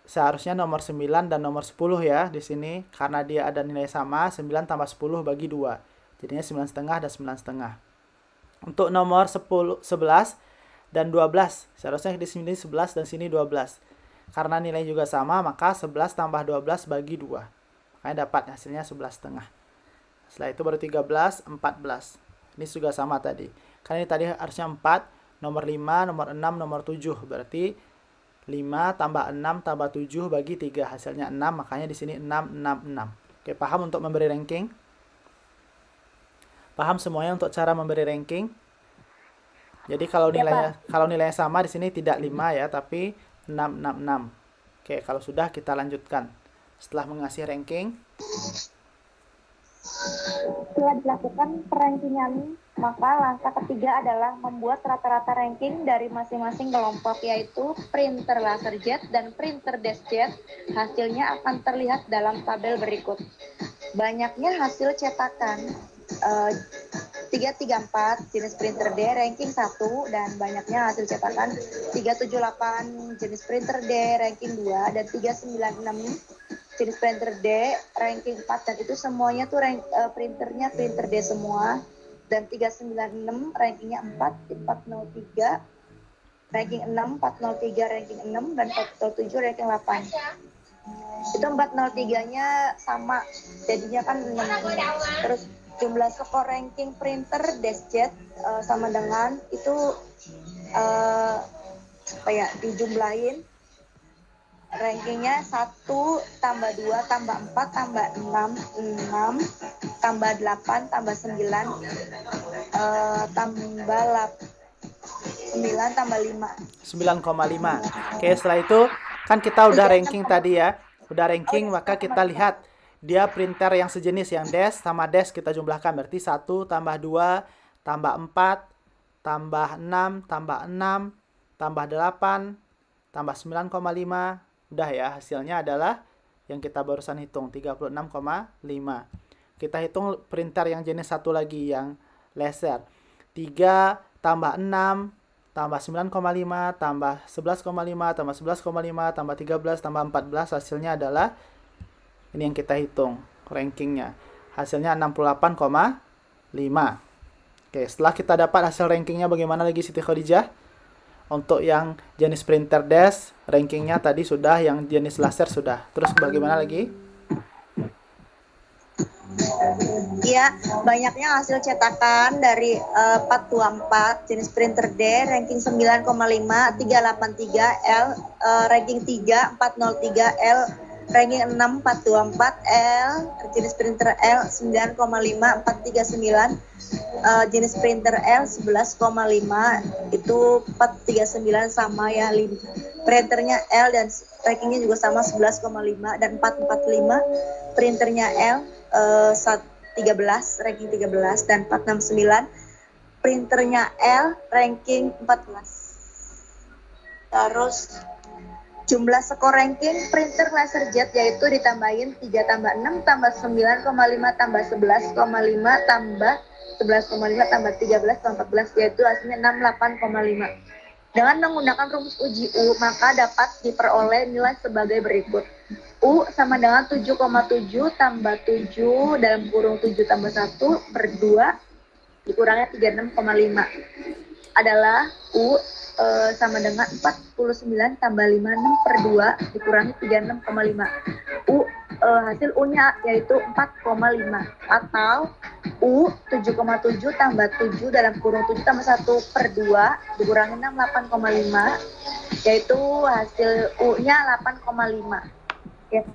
seharusnya nomor 9 dan nomor 10 ya di sini, karena dia ada nilai sama, 9 tambah 10 bagi 2. Jadinya 9,5 dan 9,5. Untuk nomor 10 11 dan 12, seharusnya di sini 11 dan sini 12. Karena nilai juga sama, maka 11 tambah 12 bagi 2. Makanya dapat hasilnya 11,5. Setelah itu baru 13, 14. Ini juga sama tadi. Karena ini tadi harusnya 4, nomor 5, nomor 6, nomor 7. Berarti 5 tambah 6 tambah 7 bagi 3. Hasilnya 6, makanya di sini 6, 6, 6. Oke, paham untuk memberi ranking? Paham semuanya untuk cara memberi ranking? Jadi kalau nilainya sama di sini tidak 5 ya, tapi 6, 6, 6. Oke, kalau sudah kita lanjutkan. Setelah mengasih ranking, setelah dilakukan perankingan, maka langkah ketiga adalah membuat rata-rata ranking dari masing-masing kelompok, yaitu printer laserjet dan printer deskjet. Hasilnya akan terlihat dalam tabel berikut. Banyaknya hasil cetakan 334 jenis printer D ranking 1, dan banyaknya hasil cetakan 378 jenis printer D ranking 2, dan 396 jenis printer D ranking 4, dan itu semuanya tuh printernya printer D semua. Dan 396 rankingnya 4, 403 ranking 6, 403 ranking 6, dan 407 ranking 8. Itu 403-nya sama, jadinya kan 6. Terus jumlah skor ranking printer deskjet sama dengan itu dijumlahin rankingnya 1 tambah 2 tambah 4 tambah 6 6 tambah 8 tambah 9 tambah 9 tambah 5 9,5. Oke, setelah itu kan kita udah ranking tadi ya. Udah ranking, maka kita lihat dia printer yang sejenis, yang dash sama dash kita jumlahkan. Berarti 1 tambah 2 tambah 4 tambah 6 tambah 6 tambah 8 tambah 9,5. Udah ya, hasilnya adalah yang kita barusan hitung, 36,5. Kita hitung printer yang jenis satu lagi, yang laser. 3 tambah 6 tambah 9,5 tambah 11,5 tambah 11,5 tambah 13 tambah 14, hasilnya adalah ini yang kita hitung rankingnya. Hasilnya 68,5. Oke, setelah kita dapat hasil rankingnya, bagaimana lagi Siti Khadijah? Untuk yang jenis printer dash, rankingnya tadi sudah, yang jenis laser sudah. Terus bagaimana lagi? Iya, banyaknya hasil cetakan dari 424 jenis printer D ranking 9,5, 383 L ranking 3, 403 L ranking 6, 424 L jenis printer L 9,5, 439 jenis printer L 11,5, itu 439 sama ya, printernya L dan rankingnya juga sama 11,5, dan 445 printernya L 13 ranking 13, dan 469 printernya L ranking 14. Terus jumlah skor ranking printer laserjet yaitu ditambahin 3 tambah 6 tambah 9,5 tambah 11,5 tambah 11,5 tambah 13 tambah 14, yaitu hasilnya 68,5. Dengan menggunakan rumus uji U, maka dapat diperoleh nilai sebagai berikut. U sama dengan 7,7 tambah 7 dalam kurung 7 tambah 1 per 2 dikurangnya 36,5 adalah U sama dengan 49 tambah 56 per 2 dikurangi 36,5. U hasil U-nya yaitu 4,5 atau U 7,7 tambah 7 dalam kurung 7 tambah 1 per 2 dikurangi 6 8,5 yaitu hasil U-nya 8,5. Ya.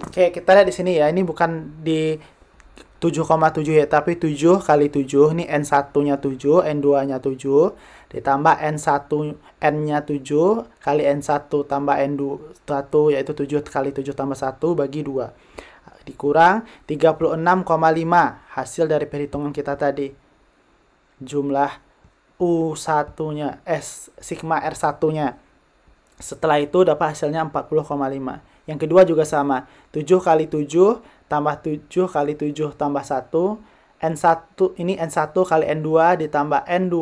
Oke, kita lihat di sini ya. Ini bukan di 7,7 ya, tapi 7 kali 7. Ini N1-nya 7, N2-nya 7, ditambah N1, N-nya 7, kali N1 tambah N1, yaitu 7 kali 7 tambah 1 bagi 2. Dikurang 36,5, hasil dari perhitungan kita tadi. Jumlah U1-nya, sigma R1-nya. Setelah itu dapat hasilnya 40,5. Yang kedua juga sama. 7 kali 7 tambah 7 kali 7 tambah 1. N1, ini N1 kali N2 ditambah N2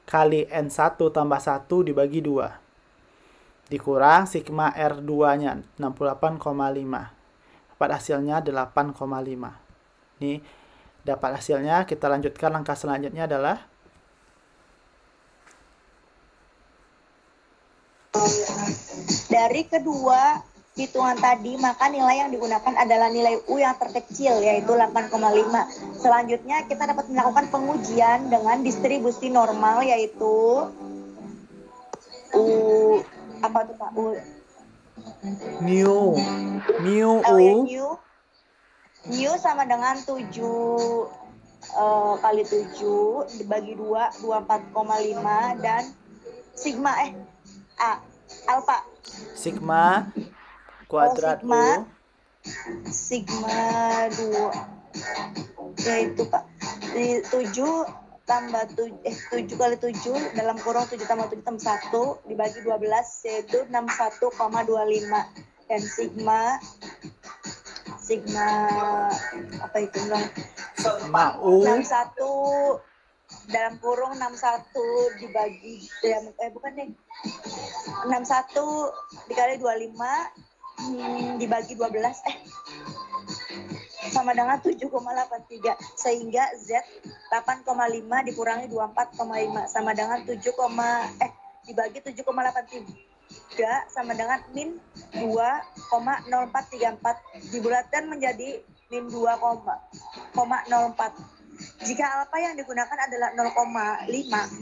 kali N1 tambah 1 dibagi 2. Dikurang sigma R2-nya 68,5. Dapat hasilnya 8,5. Ini dapat hasilnya. Kita lanjutkan, langkah selanjutnya adalah dari kedua hitungan tadi, maka nilai yang digunakan adalah nilai U yang terkecil, yaitu 8,5. Selanjutnya, kita dapat melakukan pengujian dengan distribusi normal, yaitu U, apa tuh Pak? U, mu mu sama dengan 7 kali 7 dibagi 2, 24,5, dan sigma, alfa. sigma kuadrat U. Sigma 2 yaitu Pak 7 tambah 7 kali 7 dalam kurung 7 tambah 7 tambah 1 dibagi 12 yaitu 61,25, dan sigma apa itu bilang Sigma U 61 dalam kurung 61 dibagi bukan deh 61 dikali 25 dibagi 12 sama dengan 7,83, sehingga Z 8,5 dikurangi 24,5 sama dengan dibagi 7,83 sama dengan min 2,0434 dibulatkan menjadi min 2,04. Jika alfa yang digunakan adalah 0,5,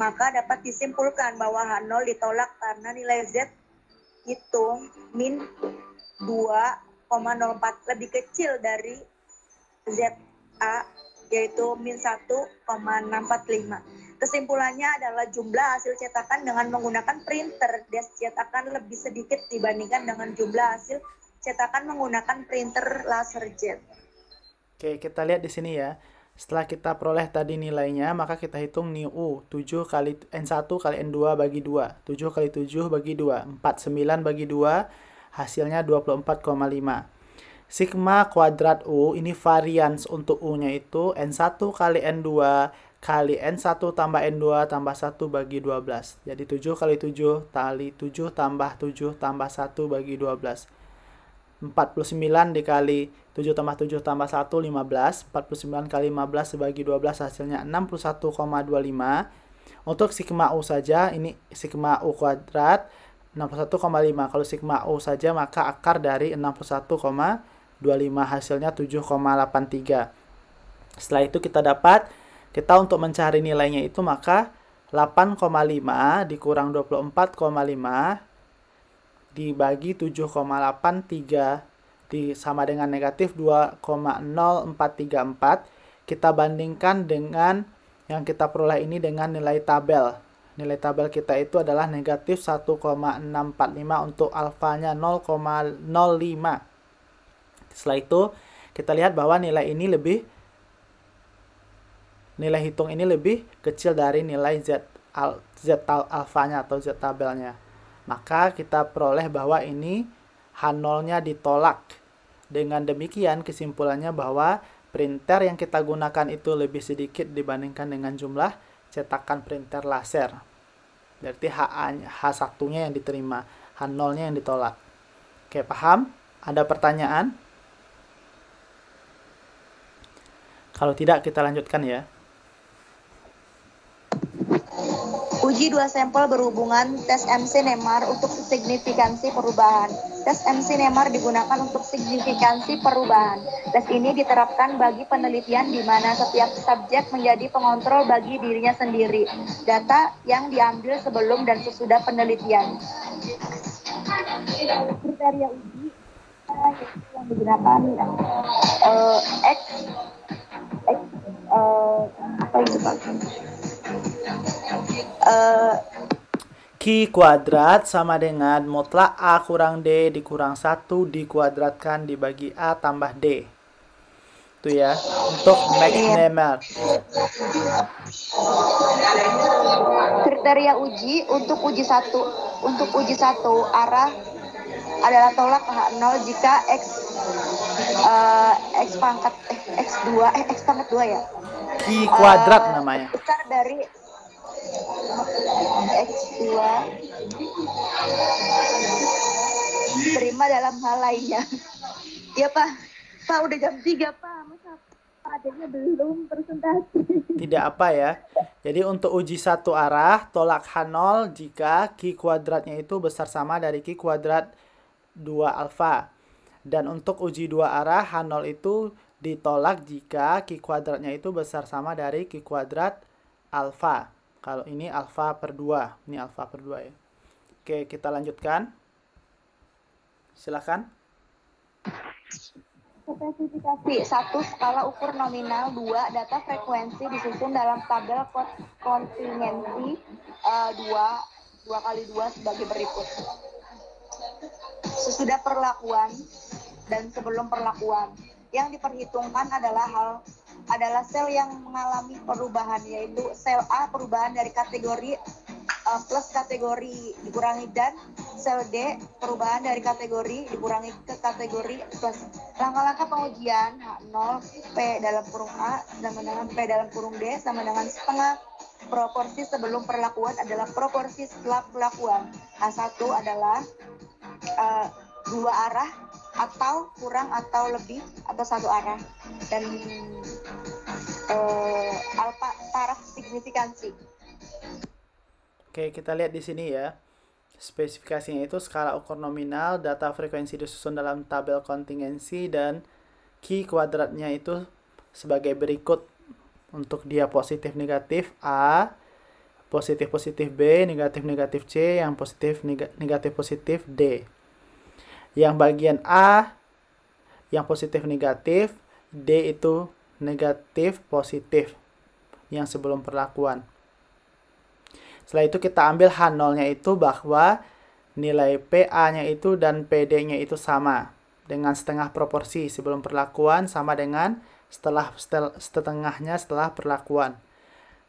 maka dapat disimpulkan bahwa H0 ditolak karena nilai Z hitung min 2,04 lebih kecil dari ZA, yaitu min 1,645. Kesimpulannya adalah jumlah hasil cetakan dengan menggunakan printer DeskJet akan lebih sedikit dibandingkan dengan jumlah hasil cetakan menggunakan printer LaserJet. Oke, kita lihat di sini ya. Setelah kita peroleh tadi nilainya, maka kita hitung U 7 kali N1 kali N2 bagi 2. 7 kali 7 bagi 2. 49 bagi 2, hasilnya 24,5. Sigma kuadrat U, ini varians untuk U-nya itu N1 kali N2 kali N1 tambah N2 tambah 1 bagi 12. Jadi 7 kali 7 kali 7 tambah 7 tambah 1 bagi 12. 49 dikali 7 tambah 7 tambah 1, 15. 49 kali 15 bagi 12 hasilnya 61,25. Untuk sigma U saja, ini sigma U kuadrat 61,5. Kalau sigma U saja maka akar dari 61,25 hasilnya 7,83. Setelah itu kita untuk mencari nilainya itu maka 8,5 dikurang 24,5 dibagi 7,83 sama dengan negatif 2,0434. Kita bandingkan dengan yang kita peroleh ini dengan nilai tabel. Nilai tabel kita itu adalah negatif 1,645 untuk alfanya 0,05. Setelah itu kita lihat bahwa nilai hitung ini lebih kecil dari nilai Z alfanya atau Z tabelnya. Maka kita peroleh bahwa ini H0-nya ditolak. Dengan demikian kesimpulannya bahwa printer yang kita gunakan itu lebih sedikit dibandingkan dengan jumlah cetakan printer laser. Berarti H1-nya yang diterima, H0-nya yang ditolak. Oke, paham? Ada pertanyaan? Kalau tidak kita lanjutkan ya. Uji dua sampel berhubungan tes MC Neymar untuk signifikansi perubahan. Tes MC Neymar digunakan untuk signifikansi perubahan. Tes ini diterapkan bagi penelitian di mana setiap subjek menjadi pengontrol bagi dirinya sendiri. Data yang diambil sebelum dan sesudah penelitian. Kriteria uji yang digunakan apa itu Pak? Q kuadrat sama dengan mutlak A kurang D dikurang 1 dikuadratkan dibagi A tambah D. Itu ya, untuk Max Neymar. Kriteria uji untuk uji satu arah adalah tolak H0 jika X pangkat X2 ya. Q kuadrat namanya. Besar dari X2 terima dalam hal lainnya. Ya Pak udah jam 3 Pak, masa Pak adanya belum presentasi. Tidak apa ya. Jadi untuk uji satu arah tolak H0 jika Q kuadratnya itu besar sama dari Q kuadrat 2 alfa. Dan untuk uji dua arah H0 itu ditolak jika Q kuadratnya itu besar sama dari Q kuadrat alfa. Kalau ini alfa per 2. Ini alfa per 2 ya. Oke, kita lanjutkan. Silakan. Spesifikasi 1 skala ukur nominal, 2 data frekuensi disusun dalam tabel kontingensi 2 kali 2 sebagai berikut. Sesudah perlakuan dan sebelum perlakuan. Yang diperhitungkan adalah sel yang mengalami perubahan, yaitu sel A perubahan dari kategori plus kategori dikurangi dan sel D perubahan dari kategori dikurangi ke kategori plus. Langkah-langkah pengujian H0 P dalam kurung A sama dengan P dalam kurung D sama dengan setengah. Proporsi sebelum perlakuan adalah proporsi setelah perlakuan. H1 adalah dua arah atau kurang atau lebih atau satu arah, dan alfa taraf signifikansi. Oke, kita lihat di sini ya. Spesifikasinya itu skala ukur nominal, data frekuensi disusun dalam tabel kontingensi, dan Q kuadratnya itu sebagai berikut. Untuk dia positif negatif A, positif positif B, negatif negatif C, yang positif negatif positif D. Yang bagian A yang positif negatif, D itu negatif positif yang sebelum perlakuan. Setelah itu kita ambil H0-nya itu bahwa nilai PA-nya itu dan PD-nya itu sama dengan setengah proporsi sebelum perlakuan sama dengan setengahnya setelah perlakuan.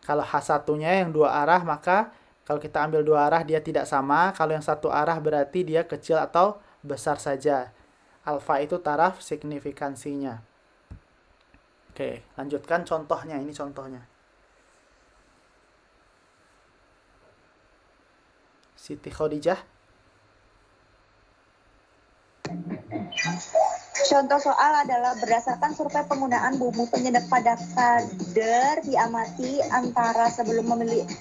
Kalau H1-nya yang dua arah, maka kalau kita ambil dua arah dia tidak sama. Kalau yang satu arah berarti dia kecil atau besar saja. Alfa itu taraf signifikansinya. Oke, lanjutkan contohnya. Ini contohnya. Siti Khadijah. Contoh soal adalah berdasarkan survei penggunaan bumbu penyedap pada kader diamati antara sebelum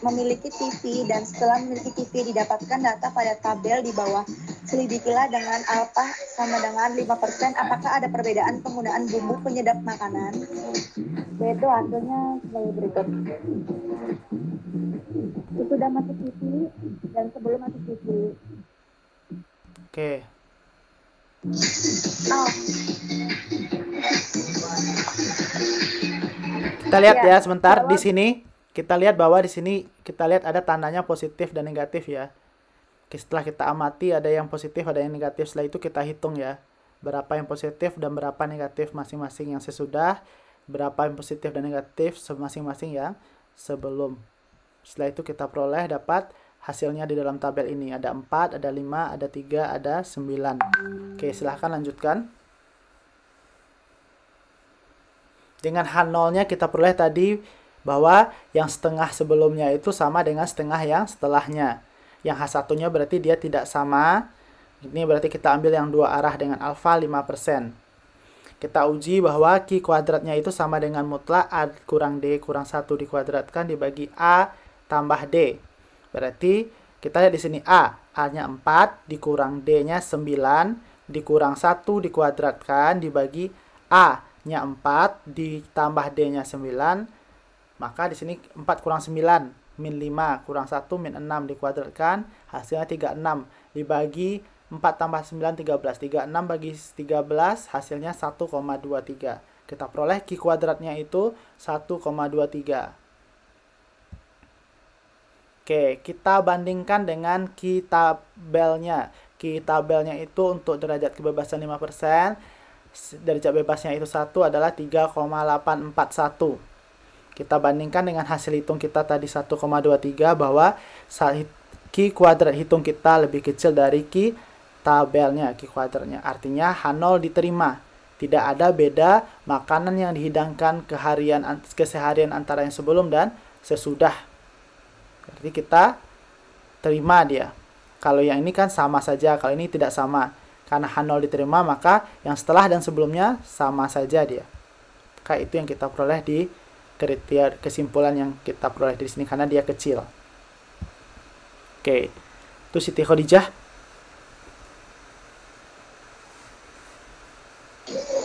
memiliki TV dan setelah memiliki TV didapatkan data pada tabel di bawah. Selidikilah dengan alfa sama dengan 5%. Apakah ada perbedaan penggunaan bumbu penyedap makanan? Yaitu hasilnya sebagai berikut. Sesudah masuk TV dan sebelum masuk TV. Oke. Kita lihat ya sebentar di sini. Kita lihat bahwa di sini kita lihat ada tandanya positif dan negatif ya. Setelah kita amati ada yang positif, ada yang negatif. Setelah itu kita hitung ya. Berapa yang positif dan berapa negatif masing-masing yang sesudah. Berapa yang positif dan negatif masing-masing yang sebelum. Setelah itu kita peroleh dapat hasilnya di dalam tabel ini. Ada 4, ada 5, ada 3, ada 9. Oke, silahkan lanjutkan. Dengan H0-nya kita peroleh tadi bahwa yang setengah sebelumnya itu sama dengan setengah yang setelahnya. Yang H1-nya berarti dia tidak sama. Ini berarti kita ambil yang dua arah dengan alfa 5%. Kita uji bahwa Q kuadratnya itu sama dengan mutlak A kurang D kurang 1 dikuadratkan dibagi A tambah D. Berarti kita lihat di sini A-nya 4 dikurang D-nya 9 dikurang 1 dikuadratkan dibagi A-nya 4 ditambah D-nya 9. Maka di sini 4 kurang 9 min 5 kurang 1 min 6 dikuadratkan hasilnya 36 dibagi 4 tambah 9 13. 36 bagi 13 hasilnya 1,23. Kita peroleh Q kuadratnya itu 1,23. Oke, kita bandingkan dengan Q tabelnya. Q tabelnya itu untuk derajat kebebasan 5%, derajat bebasnya itu 1 adalah 3,841. Kita bandingkan dengan hasil hitung kita tadi 1,23 bahwa Q kuadrat hitung kita lebih kecil dari Q tabelnya, Q kuadratnya. Artinya H0 diterima. Tidak ada beda makanan yang dihidangkan keseharian antara yang sebelum dan sesudah. Berarti kita terima dia. Kalau yang ini kan sama saja, kalau ini tidak sama. Karena H0 diterima, maka yang setelah dan sebelumnya sama saja dia. Maka itu yang kita peroleh di kriteria kesimpulan yang kita peroleh di sini karena dia kecil. Oke. Itu Siti Khadijah.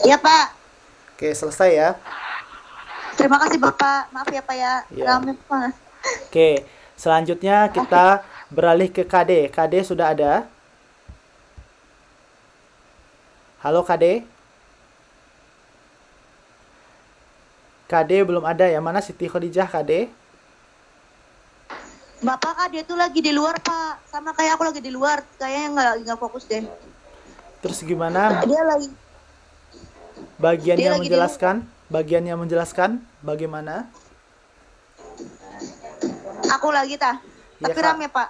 Iya, Pak. Oke, selesai ya. Terima kasih, Bapak. Maaf ya, Pak ya. Ya. Rame, Pak. Oke, selanjutnya kita beralih ke KD. KD sudah ada? Halo KD? KD belum ada ya? Mana Siti Khadijah KD? Bapak Kak, dia tuh lagi di luar, Pak. Sama kayak aku lagi di luar. Kayaknya nggak fokus deh. Terus gimana? Dia lagi Bagiannya lagi di menjelaskan? Bagiannya menjelaskan bagaimana? aku lagi, Tah. Iya, Tapi Kak. rame, Pak.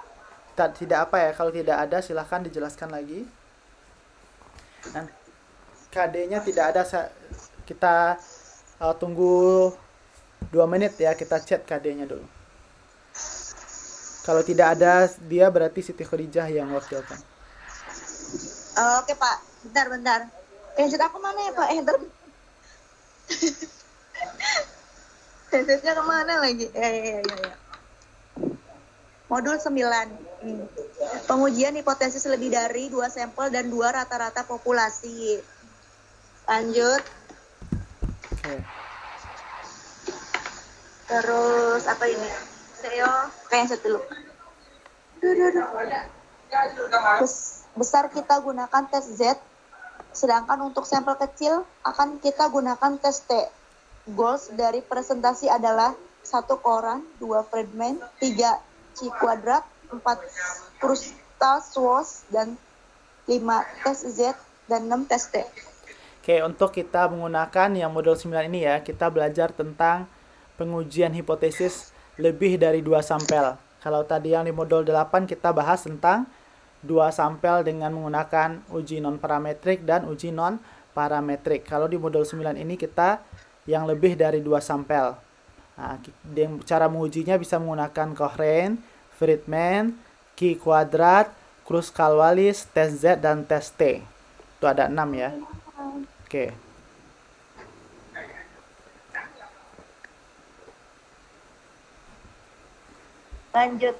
Tidak apa ya, kalau tidak ada silahkan dijelaskan lagi. Dan KD-nya tidak ada, kita tunggu 2 menit ya, kita chat KD-nya dulu. Kalau tidak ada dia berarti Siti Khadijah yang wakilkan. Oke, Pak. Bentar. Headset aku mana ya, Pak? Bentar. Headsetnya kemana lagi? Ya. Modul 9. Pengujian hipotesis lebih dari 2 sampel dan 2 rata-rata populasi. Lanjut. Oke. Terus apa ini? Seo. Headset dulu. Besar kita gunakan tes Z. Sedangkan untuk sampel kecil akan kita gunakan tes T. Goals dari presentasi adalah 1 koran, 2 fragment, 3 Q kuadrat, 4 krustal SWOT, dan 5 tes Z, dan 6 tes T. Oke, untuk kita menggunakan yang modul 9 ini ya, kita belajar tentang pengujian hipotesis lebih dari 2 sampel. Kalau tadi yang di modul 8 kita bahas tentang 2 sampel dengan menggunakan uji non-parametrik dan uji non-parametrik. Kalau di modul 9 ini kita yang lebih dari 2 sampel. Nah, cara mengujinya bisa menggunakan Cochrane, Friedman, Q kuadrat, Kruskal-Wallis, tes Z, dan tes T. Itu ada 6 ya. Oke. Lanjut.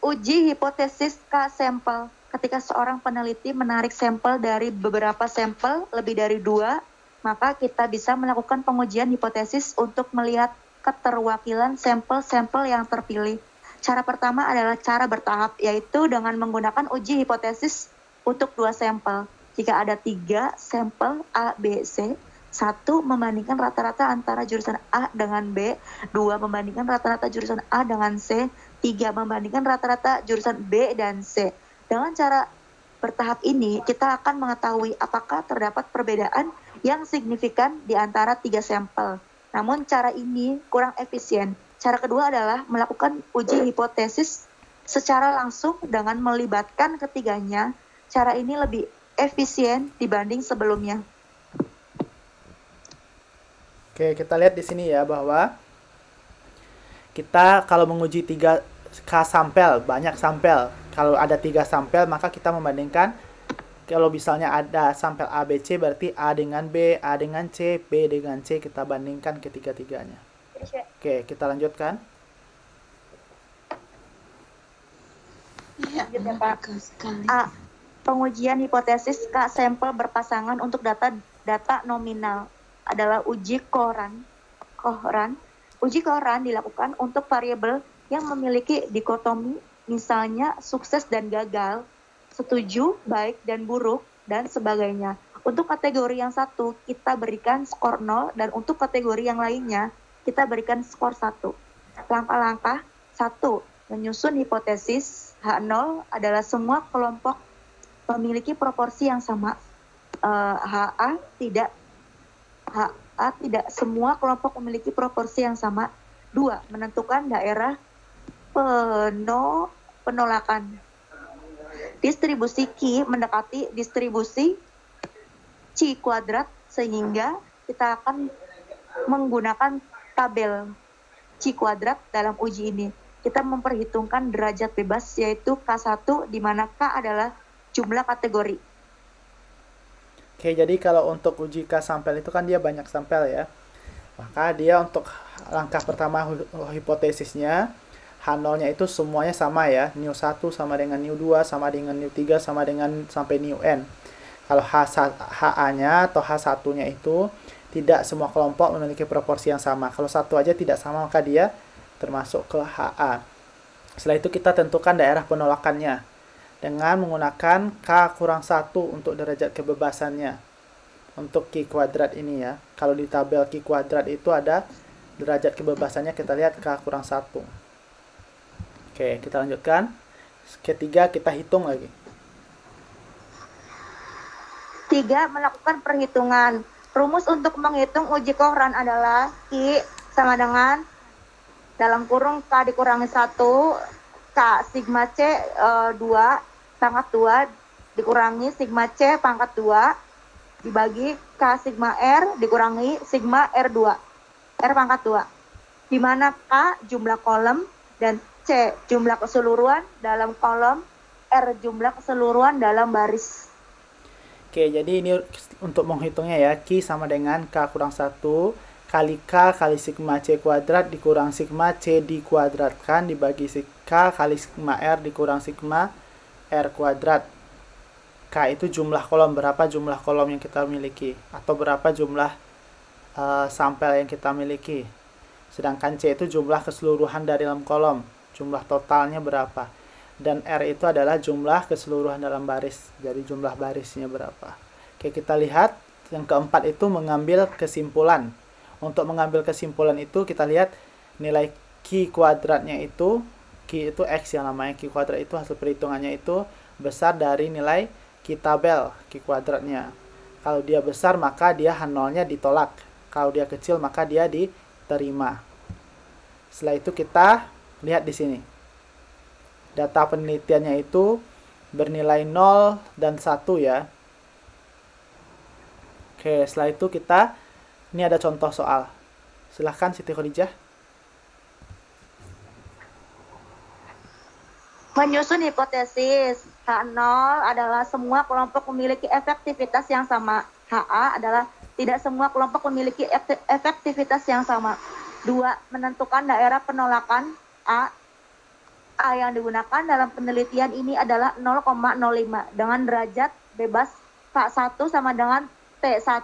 Uji hipotesis K sampel. Ketika seorang peneliti menarik sampel dari beberapa sampel lebih dari 2, maka kita bisa melakukan pengujian hipotesis untuk melihat keterwakilan sampel-sampel yang terpilih. Cara pertama adalah cara bertahap, yaitu dengan menggunakan uji hipotesis untuk 2 sampel. Jika ada 3 sampel A, B, C, 1 membandingkan rata-rata antara jurusan A dengan B, 2 membandingkan rata-rata jurusan A dengan C, 3 membandingkan rata-rata jurusan B dan C. Dengan cara bertahap ini, kita akan mengetahui apakah terdapat perbedaan yang signifikan di antara 3 sampel. Namun cara ini kurang efisien. Cara kedua adalah melakukan uji hipotesis secara langsung dengan melibatkan ketiganya. Cara ini lebih efisien dibanding sebelumnya. Oke, kita lihat di sini ya bahwa kita kalau menguji 3K sampel, banyak sampel. Kalau ada 3 sampel, maka kita membandingkan. Kalau misalnya ada sampel A, B, C, berarti A dengan B, A dengan C, B dengan C, kita bandingkan ketiga-tiganya. Oke, kita lanjutkan. Iya, Lanjut ya, Pak. betul sekali. A. Pengujian hipotesis K sampel berpasangan untuk data nominal adalah uji Coran. Uji Coran dilakukan untuk variabel yang memiliki dikotomi, misalnya sukses dan gagal, setuju, baik dan buruk, dan sebagainya. Untuk kategori yang satu, kita berikan skor 0, dan untuk kategori yang lainnya, kita berikan skor 1. Langkah-langkah 1. Menyusun hipotesis H0 adalah semua kelompok memiliki proporsi yang sama. HA tidak semua kelompok memiliki proporsi yang sama. 2. Menentukan daerah penolakan. Distribusi Q mendekati distribusi C kuadrat, sehingga kita akan menggunakan tabel C kuadrat dalam uji ini. Kita memperhitungkan derajat bebas, yaitu K1, di mana K adalah jumlah kategori. Oke, jadi kalau untuk uji K sampel itu kan dia banyak sampel ya. Maka dia untuk langkah pertama hipotesisnya, H0-nya itu semuanya sama ya. New 1 sama dengan New 2, sama dengan New 3, sama dengan sampai New N. Kalau HA-nya atau H1-nya itu tidak semua kelompok memiliki proporsi yang sama. Kalau satu aja tidak sama, maka dia termasuk ke HA. Setelah itu kita tentukan daerah penolakannya dengan menggunakan K-1 untuk derajat kebebasannya. Untuk Q kuadrat ini ya. Kalau di tabel Q kuadrat itu ada derajat kebebasannya, kita lihat K-1. Oke, kita lanjutkan. Ketiga, kita hitung lagi. 3. Melakukan perhitungan. Rumus untuk menghitung uji Coran adalah Q sama dengan dalam kurung K dikurangi 1, K sigma C 2 pangkat 2 dikurangi sigma C pangkat 2 dibagi K sigma R dikurangi sigma R2, R pangkat 2. Di mana K jumlah kolom dan C jumlah keseluruhan dalam kolom, R jumlah keseluruhan dalam baris. Oke, jadi ini untuk menghitungnya ya. Q sama dengan K-1 kali K kali sigma C kuadrat dikurang sigma C dikuadratkan dibagi K kali sigma R dikurang sigma R kuadrat. K itu jumlah kolom, berapa jumlah kolom yang kita miliki, atau berapa jumlah sampel yang kita miliki. Sedangkan C itu jumlah keseluruhan dari dalam kolom, jumlah totalnya berapa. Dan R itu adalah jumlah keseluruhan dalam baris, jadi jumlah barisnya berapa. Oke, kita lihat yang keempat itu mengambil kesimpulan. Untuk mengambil kesimpulan itu kita lihat nilai Q kuadratnya itu, Q itu X yang namanya Q kuadrat itu hasil perhitungannya itu besar dari nilai Q tabel Q kuadratnya. Kalau dia besar maka dia H0-nya ditolak. Kalau dia kecil maka dia diterima. Setelah itu kita lihat di sini. Data penelitiannya itu bernilai 0 dan 1 ya. Oke, setelah itu ini ada contoh soal. Silahkan Siti Khadijah. Menyusun hipotesis. H0 adalah semua kelompok memiliki efektivitas yang sama. HA adalah tidak semua kelompok memiliki efektivitas yang sama. 2. Menentukan daerah penolakan. A yang digunakan dalam penelitian ini adalah 0,05 dengan derajat bebas K1 sama dengan T1,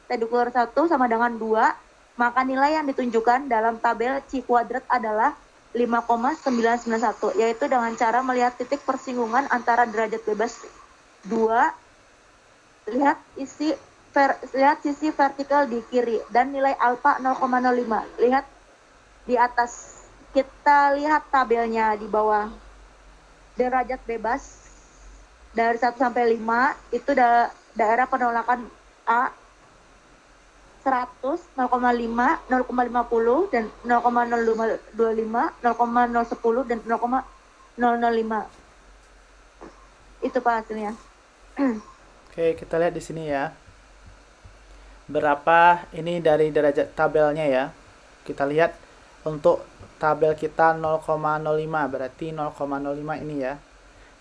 T dikurang 1 sama dengan 2, maka nilai yang ditunjukkan dalam tabel C kuadrat adalah 5,991, yaitu dengan cara melihat titik persinggungan antara derajat bebas 2, lihat sisi vertikal di kiri, dan nilai alfa 0,05. Lihat di atas. Kita lihat tabelnya di bawah. Derajat bebas dari 1 sampai 5 itu daerah penolakan A 100, 0,5, 0,50 dan 0,025, 0,010 dan 0,005. Itu Pak hasilnya. Oke, kita lihat di sini ya. Berapa ini dari derajat tabelnya ya. Kita lihat untuk tabel kita 0,05, berarti 0,05 ini ya.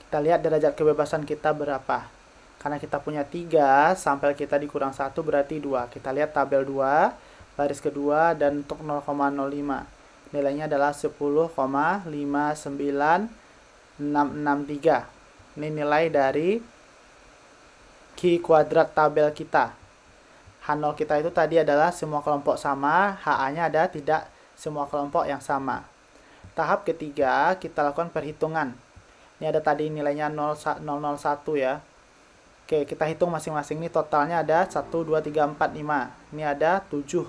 Kita lihat derajat kebebasan kita berapa. Karena kita punya 3, sampel kita dikurang 1 berarti 2. Kita lihat tabel 2, baris kedua, dan untuk 0,05 nilainya adalah 10,59663. Ini nilai dari Q kuadrat tabel kita. H0 kita itu tadi adalah semua kelompok sama, HA-nya ada tidak semua kelompok yang sama. Tahap ketiga, kita lakukan perhitungan. Ini ada tadi nilainya 001 ya. Oke, kita hitung masing-masing. Ini totalnya ada 1, 2, 3, 4, 5. Ini ada 7.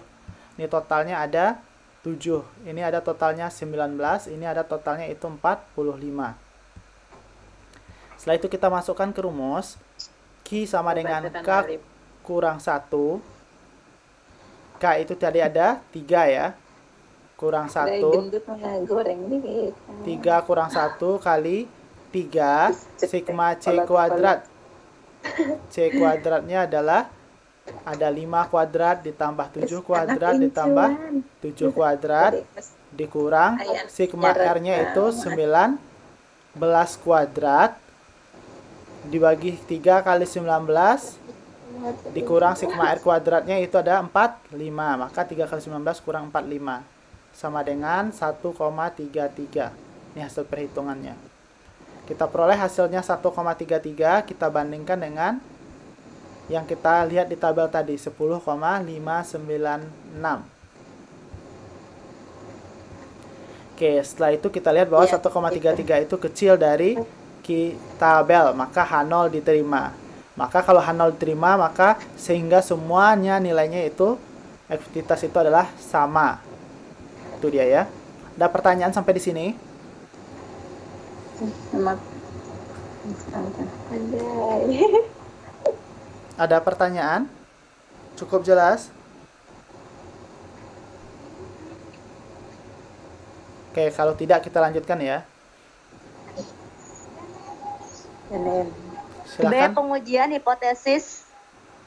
Ini totalnya ada 7. Ini ada totalnya 19. Ini ada totalnya itu 45. Setelah itu kita masukkan ke rumus. Q sama dengan K kurang 1. K itu tadi ada 3 ya. Kurang 1. 3 kurang 1 kali 3 sigma C kuadrat. C kuadratnya adalah ada 5 kuadrat ditambah 7 kuadrat ditambah 7 kuadrat dikurang sigma R-nya itu 19 kuadrat dibagi 3 kali 19 dikurang sigma R kuadratnya itu ada 45. Maka 3 kali 19 kurang 45 sama dengan 1,33. Ini hasil perhitungannya. Kita peroleh hasilnya 1,33, kita bandingkan dengan yang kita lihat di tabel tadi, 10,596. Oke, setelah itu kita lihat bahwa 1,33 itu kecil dari tabel, maka H0 diterima. Maka kalau H0 diterima, maka sehingga semuanya nilainya itu, efektivitas itu adalah sama. Itu dia ya. Ada pertanyaan sampai di sini? Ada pertanyaan? Cukup jelas? Oke, kalau tidak kita lanjutkan ya. B. Silakan. Pengujian hipotesis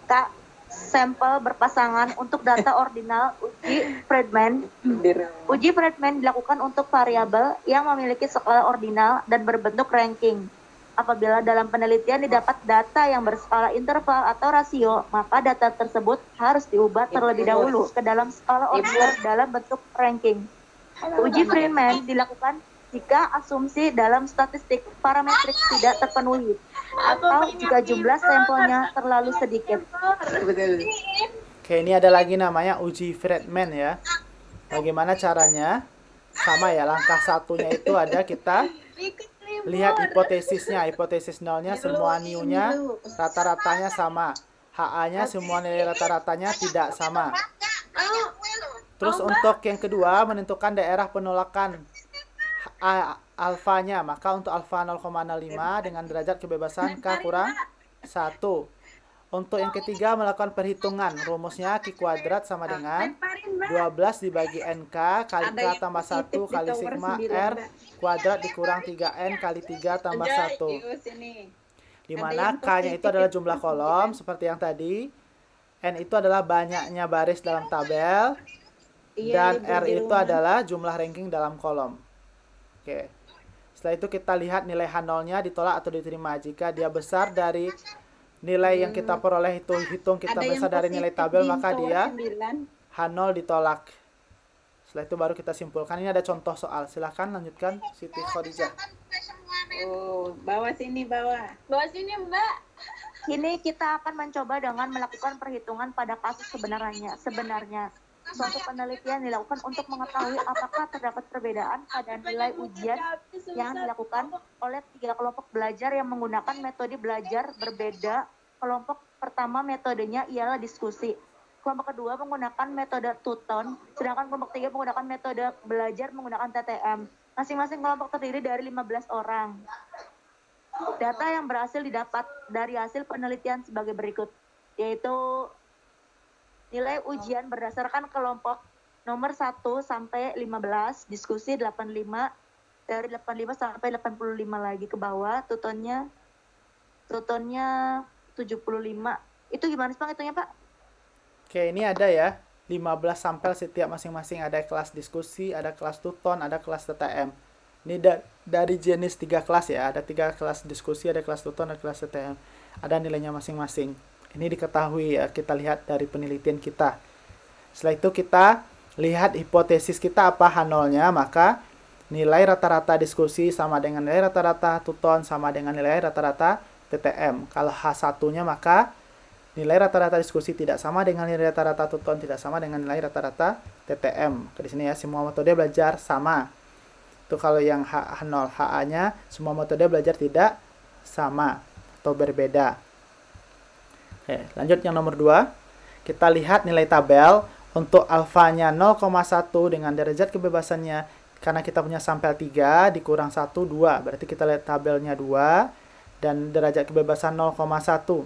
K. Sampel berpasangan untuk data ordinal uji Friedman. Uji Friedman dilakukan untuk variabel yang memiliki skala ordinal dan berbentuk ranking. Apabila dalam penelitian didapat data yang berskala interval atau rasio, maka data tersebut harus diubah terlebih dahulu ke dalam skala ordinal dalam bentuk ranking. Uji Friedman dilakukan jika asumsi dalam statistik parametrik tidak terpenuhi atau jika jumlah sampelnya terlalu sedikit. Oke, ini ada lagi namanya uji Friedman ya. Bagaimana caranya? Sama ya, langkah satunya itu ada kita lihat hipotesisnya. Hipotesis nolnya semua new-nya rata-ratanya sama. HA-nya semua nilai rata-ratanya tidak sama. Terus untuk yang kedua, menentukan daerah penolakan alfanya. Maka untuk alfa 0,05 dengan derajat kebebasan K kurang 1. Untuk yang ketiga, melakukan perhitungan. Rumusnya Q kuadrat sama dengan 12 dibagi NK kali K tambah 1 kali sigma R kuadrat dikurang 3N kali 3 tambah 1. Dimana K-nya itu adalah jumlah kolom seperti yang tadi. N itu adalah banyaknya baris dalam tabel. Dan R itu adalah jumlah ranking dalam kolom. Oke. Setelah itu kita lihat nilai H0-nya ditolak atau diterima. Jika dia besar dari nilai yang kita peroleh itu hitung kita besar dari nilai tabel, maka dia H0 ditolak. Setelah itu baru kita simpulkan. Ini ada contoh soal. Silahkan lanjutkan Siti Khadijah. Oh, bawa sini, bawa. Bawa sini, Mbak. Kini kita akan mencoba dengan melakukan perhitungan pada kasus sebenarnya. Suatu penelitian dilakukan untuk mengetahui apakah terdapat perbedaan pada nilai ujian yang dilakukan oleh 3 kelompok belajar yang menggunakan metode belajar berbeda. Kelompok pertama metodenya ialah diskusi. Kelompok kedua menggunakan metode Tuton, sedangkan kelompok 3 menggunakan metode belajar menggunakan TTM. Masing-masing kelompok terdiri dari 15 orang. Data yang berhasil didapat dari hasil penelitian sebagai berikut, yaitu nilai ujian berdasarkan kelompok nomor 1 sampai 15, diskusi 85, dari 85 sampai 85 lagi ke bawah, tutonnya 75. Itu gimana sih Pak hitungnya Pak? Oke, ini ada ya 15 sampel setiap masing-masing. Ada kelas diskusi, ada kelas tuton, ada kelas TTM. Ini dari jenis 3 kelas ya. Ada 3 kelas diskusi, ada kelas tuton, ada kelas TTM. Ada nilainya masing-masing. Ini diketahui ya, kita lihat dari penelitian kita. Setelah itu kita lihat hipotesis kita apa H0-nya, maka nilai rata-rata diskusi sama dengan nilai rata-rata tuton sama dengan nilai rata-rata TTM. Kalau H1-nya maka nilai rata-rata diskusi tidak sama dengan nilai rata-rata tuton, tidak sama dengan nilai rata-rata TTM. Di sini ya, semua metode belajar sama. Itu kalau yang H0, HA-nya semua metode belajar tidak sama atau berbeda. Oke, lanjut yang nomor 2. Kita lihat nilai tabel untuk alfanya 0,1 dengan derajat kebebasannya. Karena kita punya sampel 3 dikurang 1, 2. Berarti kita lihat tabelnya 2 dan derajat kebebasan 0,1.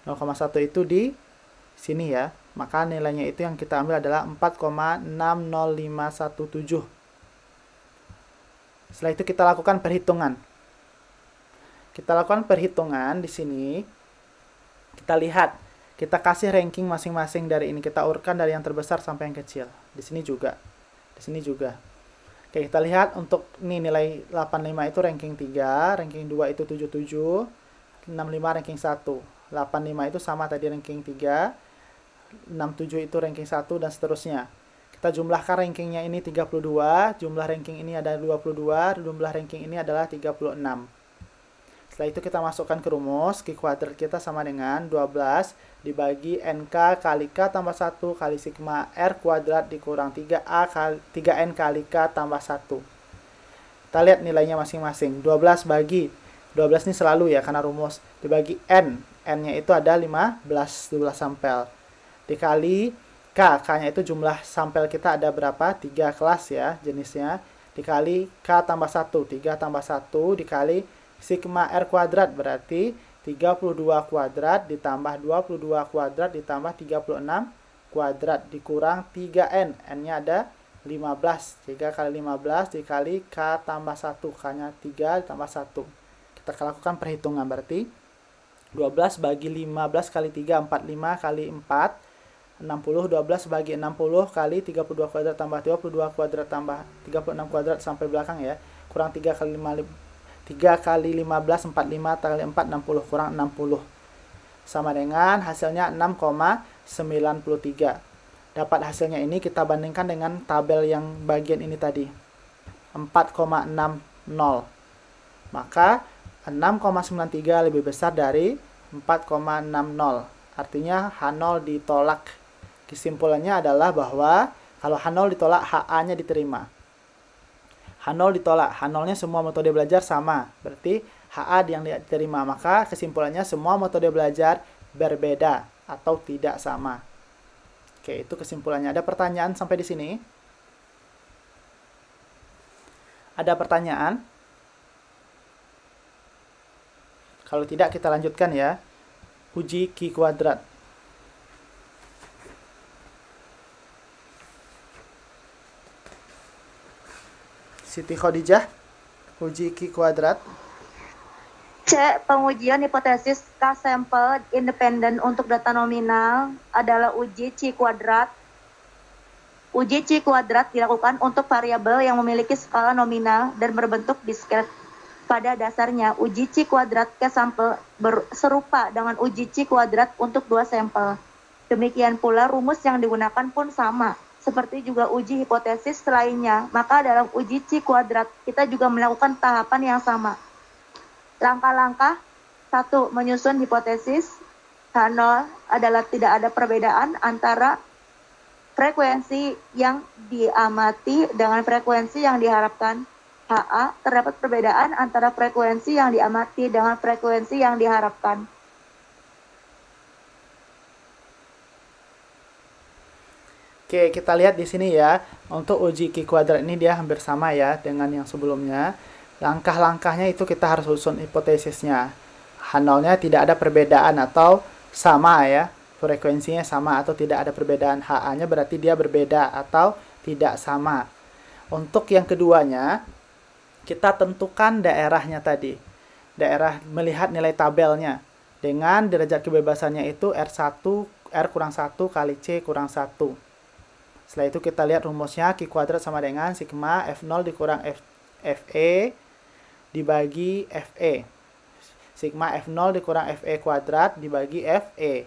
0,1 itu di sini ya. Maka nilainya itu yang kita ambil adalah 4,60517. Setelah itu kita lakukan perhitungan. Kita lakukan perhitungan di sini. Kita lihat, kita kasih ranking masing-masing dari ini. Kita urutkan dari yang terbesar sampai yang kecil. Di sini juga. Di sini juga. Oke, kita lihat untuk ini nilai 85 itu ranking 3, ranking 2 itu 77, 65 ranking 1. 85 itu sama tadi ranking 3, 67 itu ranking 1 dan seterusnya. Kita jumlahkan rankingnya ini 32, jumlah ranking ini ada 22, jumlah ranking ini adalah 36. Setelah itu kita masukkan ke rumus, Q kuadrat kita sama dengan 12 dibagi NK kali K tambah 1 kali sigma R kuadrat dikurang 3N kali K tambah 1. Kita lihat nilainya masing-masing. 12 bagi 12 ini selalu ya karena rumus, dibagi N. N-nya itu ada 15, 12 sampel. Dikali K, K-nya itu jumlah sampel kita ada berapa? 3 kelas ya jenisnya. Dikali K tambah 1, 3 tambah 1 dikali sigma R kuadrat berarti 32 kuadrat ditambah 22 kuadrat ditambah 36 kuadrat dikurang 3N. N-nya ada 15. 3 kali 15 dikali K tambah 1. K-nya 3 ditambah 1. Kita lakukan perhitungan berarti 12 bagi 15 kali 3, 45 kali 4, 60, 12 bagi 60 kali 32 kuadrat tambah 22 kuadrat tambah 36 kuadrat sampai belakang ya. Kurang 3 kali 15, 45 kali 4, 60, kurang 60. Sama dengan hasilnya 6,93. Dapat hasilnya ini kita bandingkan dengan tabel yang bagian ini tadi. 4,60. Maka 6,93 lebih besar dari 4,60. Artinya H0 ditolak. Kesimpulannya adalah bahwa kalau H0 ditolak, HA-nya diterima. H0 ditolak, H0-nya semua metode belajar sama. Berarti HA yang diterima. Maka kesimpulannya semua metode belajar berbeda atau tidak sama. Oke, itu kesimpulannya. Ada pertanyaan sampai di sini? Ada pertanyaan? Kalau tidak, kita lanjutkan ya. Uji Q kuadrat. Siti Khadijah, uji Q kuadrat. C. Pengujian hipotesis K sampel independen untuk data nominal adalah uji C kuadrat. Uji C kuadrat dilakukan untuk variabel yang memiliki skala nominal dan berbentuk diskret. Pada dasarnya, uji C kuadrat K sampel serupa dengan uji C kuadrat untuk 2 sampel. Demikian pula rumus yang digunakan pun sama, seperti juga uji hipotesis lainnya. Maka dalam uji C kuadrat, kita juga melakukan tahapan yang sama. Langkah-langkah 1. Menyusun hipotesis. H0 adalah tidak ada perbedaan antara frekuensi yang diamati dengan frekuensi yang diharapkan. HA, terdapat perbedaan antara frekuensi yang diamati dengan frekuensi yang diharapkan. Oke, kita lihat di sini ya. Untuk uji Q kuadrat ini dia hampir sama ya dengan yang sebelumnya. Langkah-langkahnya itu kita harus susun hipotesisnya. H0-nya tidak ada perbedaan atau sama ya. Frekuensinya sama atau tidak ada perbedaan. HA-nya berarti dia berbeda atau tidak sama. Untuk yang keduanya, kita tentukan daerahnya tadi. Daerah melihat nilai tabelnya. Dengan derajat kebebasannya itu R kurang 1 kali C kurang 1. Setelah itu kita lihat rumusnya. Q kuadrat sama dengan sigma F0 dikurang FE dibagi FE. Sigma F0 dikurang FE kuadrat dibagi FE.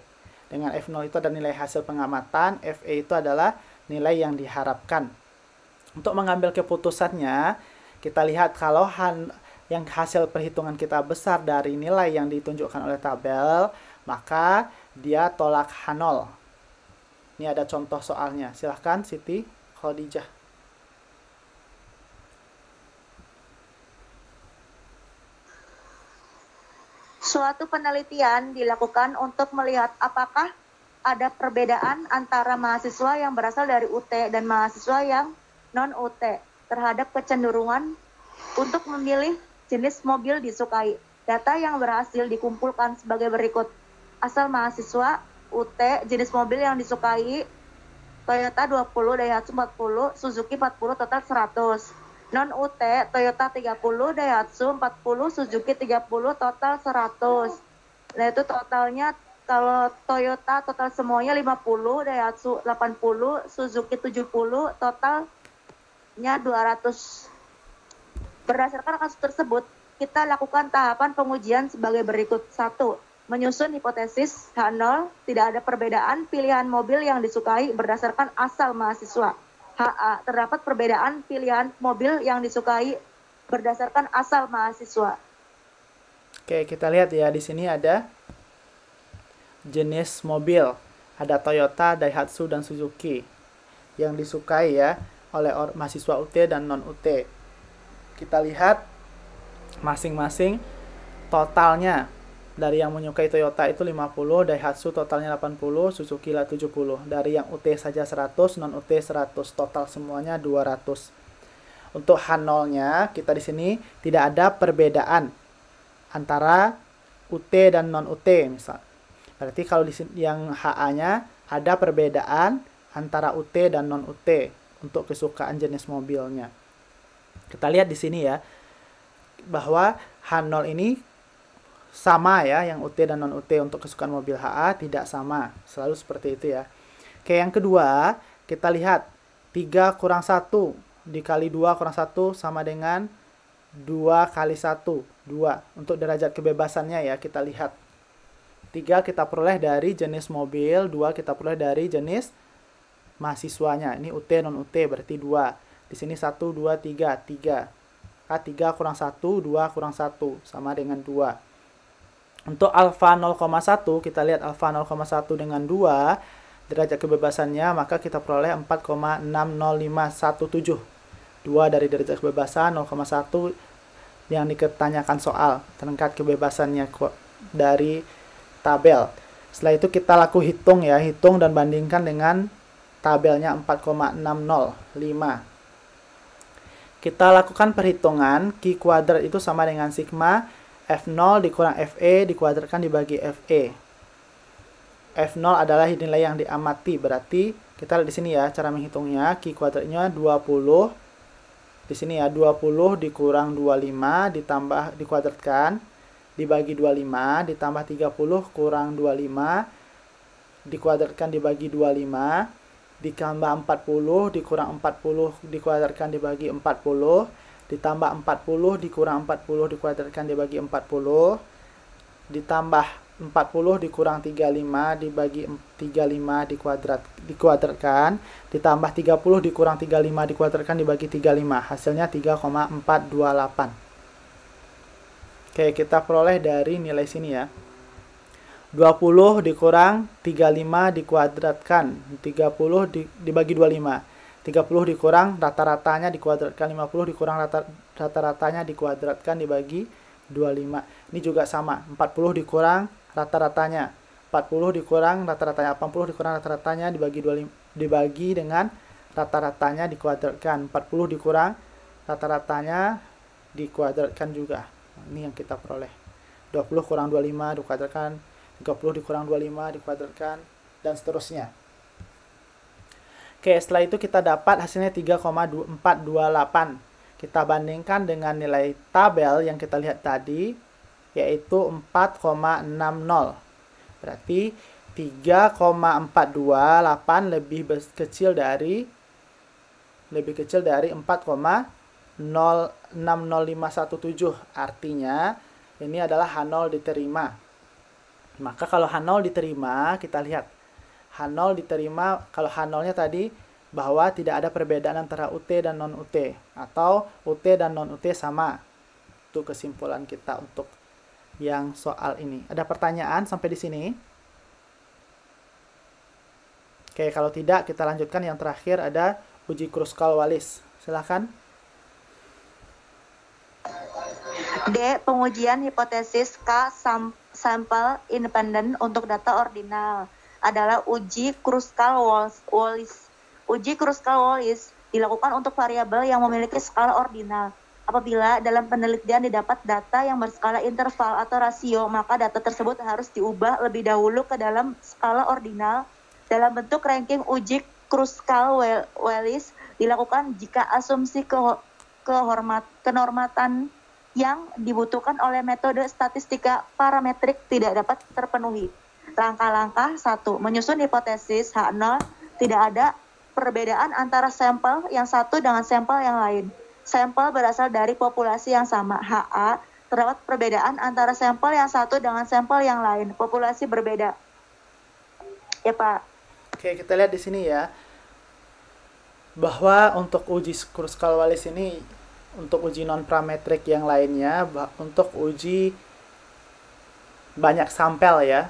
Dengan F0 itu ada nilai hasil pengamatan, FE itu adalah nilai yang diharapkan. Untuk mengambil keputusannya, kita lihat kalau yang hasil perhitungan kita besar dari nilai yang ditunjukkan oleh tabel, maka dia tolak H0. Ini ada contoh soalnya. Silahkan Siti Khadijah. Suatu penelitian dilakukan untuk melihat apakah ada perbedaan antara mahasiswa yang berasal dari UT dan mahasiswa yang non-UT terhadap kecenderungan untuk memilih jenis mobil disukai. Data yang berhasil dikumpulkan sebagai berikut. Asal mahasiswa UT, jenis mobil yang disukai Toyota 20, Daihatsu 40, Suzuki 40, total 100. Non-UT, Toyota 30, Daihatsu 40, Suzuki 30, total 100. Nah itu totalnya, kalau Toyota total semuanya 50, Daihatsu 80, Suzuki 70, totalnya 200. Berdasarkan kasus tersebut, kita lakukan tahapan pengujian sebagai berikut. 1. Menyusun hipotesis H0, tidak ada perbedaan pilihan mobil yang disukai berdasarkan asal mahasiswa. HA, terdapat perbedaan pilihan mobil yang disukai berdasarkan asal mahasiswa. Oke, kita lihat ya, di sini ada jenis mobil. Ada Toyota, Daihatsu, dan Suzuki yang disukai ya oleh mahasiswa UT dan non-UT. Kita lihat masing-masing totalnya. Dari yang menyukai Toyota itu 50, Daihatsu totalnya 80, Suzuki 70. Dari yang UT saja 100, non-UT 100, total semuanya 200. Untuk H0-nya, kita di sini tidak ada perbedaan antara UT dan non-UT misal. Berarti kalau di sini yang HA-nya ada perbedaan antara UT dan non-UT untuk kesukaan jenis mobilnya. Kita lihat di sini ya, bahwa H0 ini sama ya, yang UT dan non-UT untuk kesukaan mobil HA tidak sama. Selalu seperti itu ya. Oke, yang kedua, kita lihat 3 kurang 1 dikali 2 kurang 1 sama dengan 2 kali 1, 2. Untuk derajat kebebasannya ya, kita lihat. 3 kita peroleh dari jenis mobil, 2 kita peroleh dari jenis mahasiswanya. Ini UT non-UT berarti 2. Di sini 1, 2, 3, 3. 3 kurang 1, 2 kurang 1 sama dengan 2. Untuk alfa 0,1, kita lihat alfa 0,1 dengan 2, derajat kebebasannya, maka kita peroleh 4,60517. 2 dari derajat kebebasan, 0,1 yang ditanyakan soal, tingkat kebebasannya dari tabel. Setelah itu kita hitung ya, hitung dan bandingkan dengan tabelnya 4,605. Kita lakukan perhitungan, Q kuadrat itu sama dengan sigma F0 dikurang FE dikuadratkan dibagi FE. F0 adalah nilai yang diamati, berarti kita lihat di sini ya cara menghitungnya. Q kuadratnya 20. Di sini ya 20 dikurang 25 ditambah dikuadratkan dibagi 25 ditambah 30 kurang 25 dikuadratkan dibagi 25 ditambah 40 dikurang 40 dikuadratkan dibagi 40 ditambah 40 dikurang 40 dikuadratkan dibagi 40 ditambah 40 dikurang 35 dibagi 35 dikuadratkan ditambah 30 dikurang 35 dikuadratkan dibagi 35, hasilnya 3,428. Oke, kita peroleh dari nilai sini ya. 20 dikurang 35 dikuadratkan 30 dibagi 25. 30 dikurang rata-ratanya dikuadratkan 50 dikurang rata-ratanya dikuadratkan dibagi 25. Ini juga sama. 40 dikurang rata-ratanya. 40 dikurang rata-ratanya. 80 dikurang rata-ratanya dibagi dengan rata-ratanya dikuadratkan. 40 dikurang rata-ratanya dikuadratkan juga. Ini yang kita peroleh. 20 kurang 25 dikuadratkan. 30 dikurang 25 dikuadratkan. Dan seterusnya. Oke, setelah itu kita dapat hasilnya 3,428. Kita bandingkan dengan nilai tabel yang kita lihat tadi, yaitu 4,60. Berarti 3,428 lebih kecil dari 4,060517. Artinya, ini adalah H0 diterima. Maka kalau H0 diterima, kita lihat. H0 diterima, kalau H0-nya tadi bahwa tidak ada perbedaan antara UT dan non-UT. Atau UT dan non-UT sama. Itu kesimpulan kita untuk yang soal ini. Ada pertanyaan sampai di sini? Oke, kalau tidak kita lanjutkan yang terakhir ada uji Kruskal-Wallis. Silakan. D. Pengujian hipotesis K sampel independen untuk data ordinal adalah uji Kruskal-Wallis. Uji Kruskal-Wallis dilakukan untuk variabel yang memiliki skala ordinal. Apabila dalam penelitian didapat data yang berskala interval atau rasio, maka data tersebut harus diubah lebih dahulu ke dalam skala ordinal dalam bentuk ranking. Uji Kruskal-Wallis dilakukan jika asumsi kenormatan yang dibutuhkan oleh metode statistika parametrik tidak dapat terpenuhi. Langkah-langkah 1. Menyusun hipotesis H0. Tidak ada perbedaan antara sampel yang satu dengan sampel yang lain. Sampel berasal dari populasi yang sama. HA. Terdapat perbedaan antara sampel yang satu dengan sampel yang lain. Populasi berbeda. Ya, Pak. Oke, kita lihat di sini ya. Bahwa untuk uji Kruskal-Wallis ini, untuk uji non-parametrik yang lainnya, untuk uji banyak sampel ya.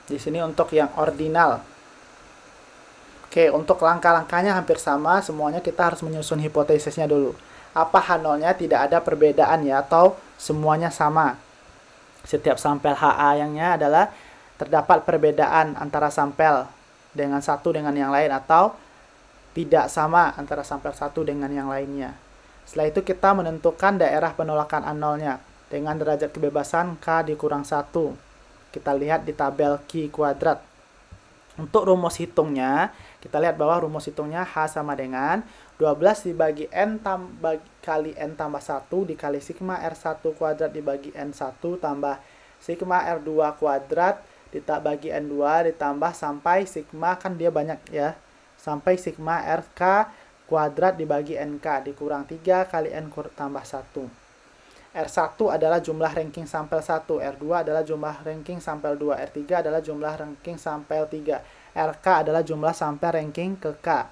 Di sini untuk yang ordinal. Oke, untuk langkah-langkahnya hampir sama, semuanya kita harus menyusun hipotesisnya dulu. Apa H0-nya tidak ada perbedaan ya, atau semuanya sama. Setiap sampel HA-nya adalah terdapat perbedaan antara sampel dengan satu dengan yang lain, atau tidak sama antara sampel satu dengan yang lainnya. Setelah itu kita menentukan daerah penolakan A0-nya dengan derajat kebebasan K dikurang 1. Kita lihat di tabel Q kuadrat. Untuk rumus hitungnya, kita lihat bahwa rumus hitungnya H sama dengan 12 dibagi N kali N tambah 1 dikali sigma R1 kuadrat dibagi N1 tambah sigma R2 kuadrat dibagi N2 ditambah sampai sigma, kan dia banyak ya, sampai sigma RK kuadrat dibagi NK dikurang 3 kali N tambah 1. R1 adalah jumlah ranking sampel 1, R2 adalah jumlah ranking sampel 2, R3 adalah jumlah ranking sampel 3, RK adalah jumlah sampel ranking ke K.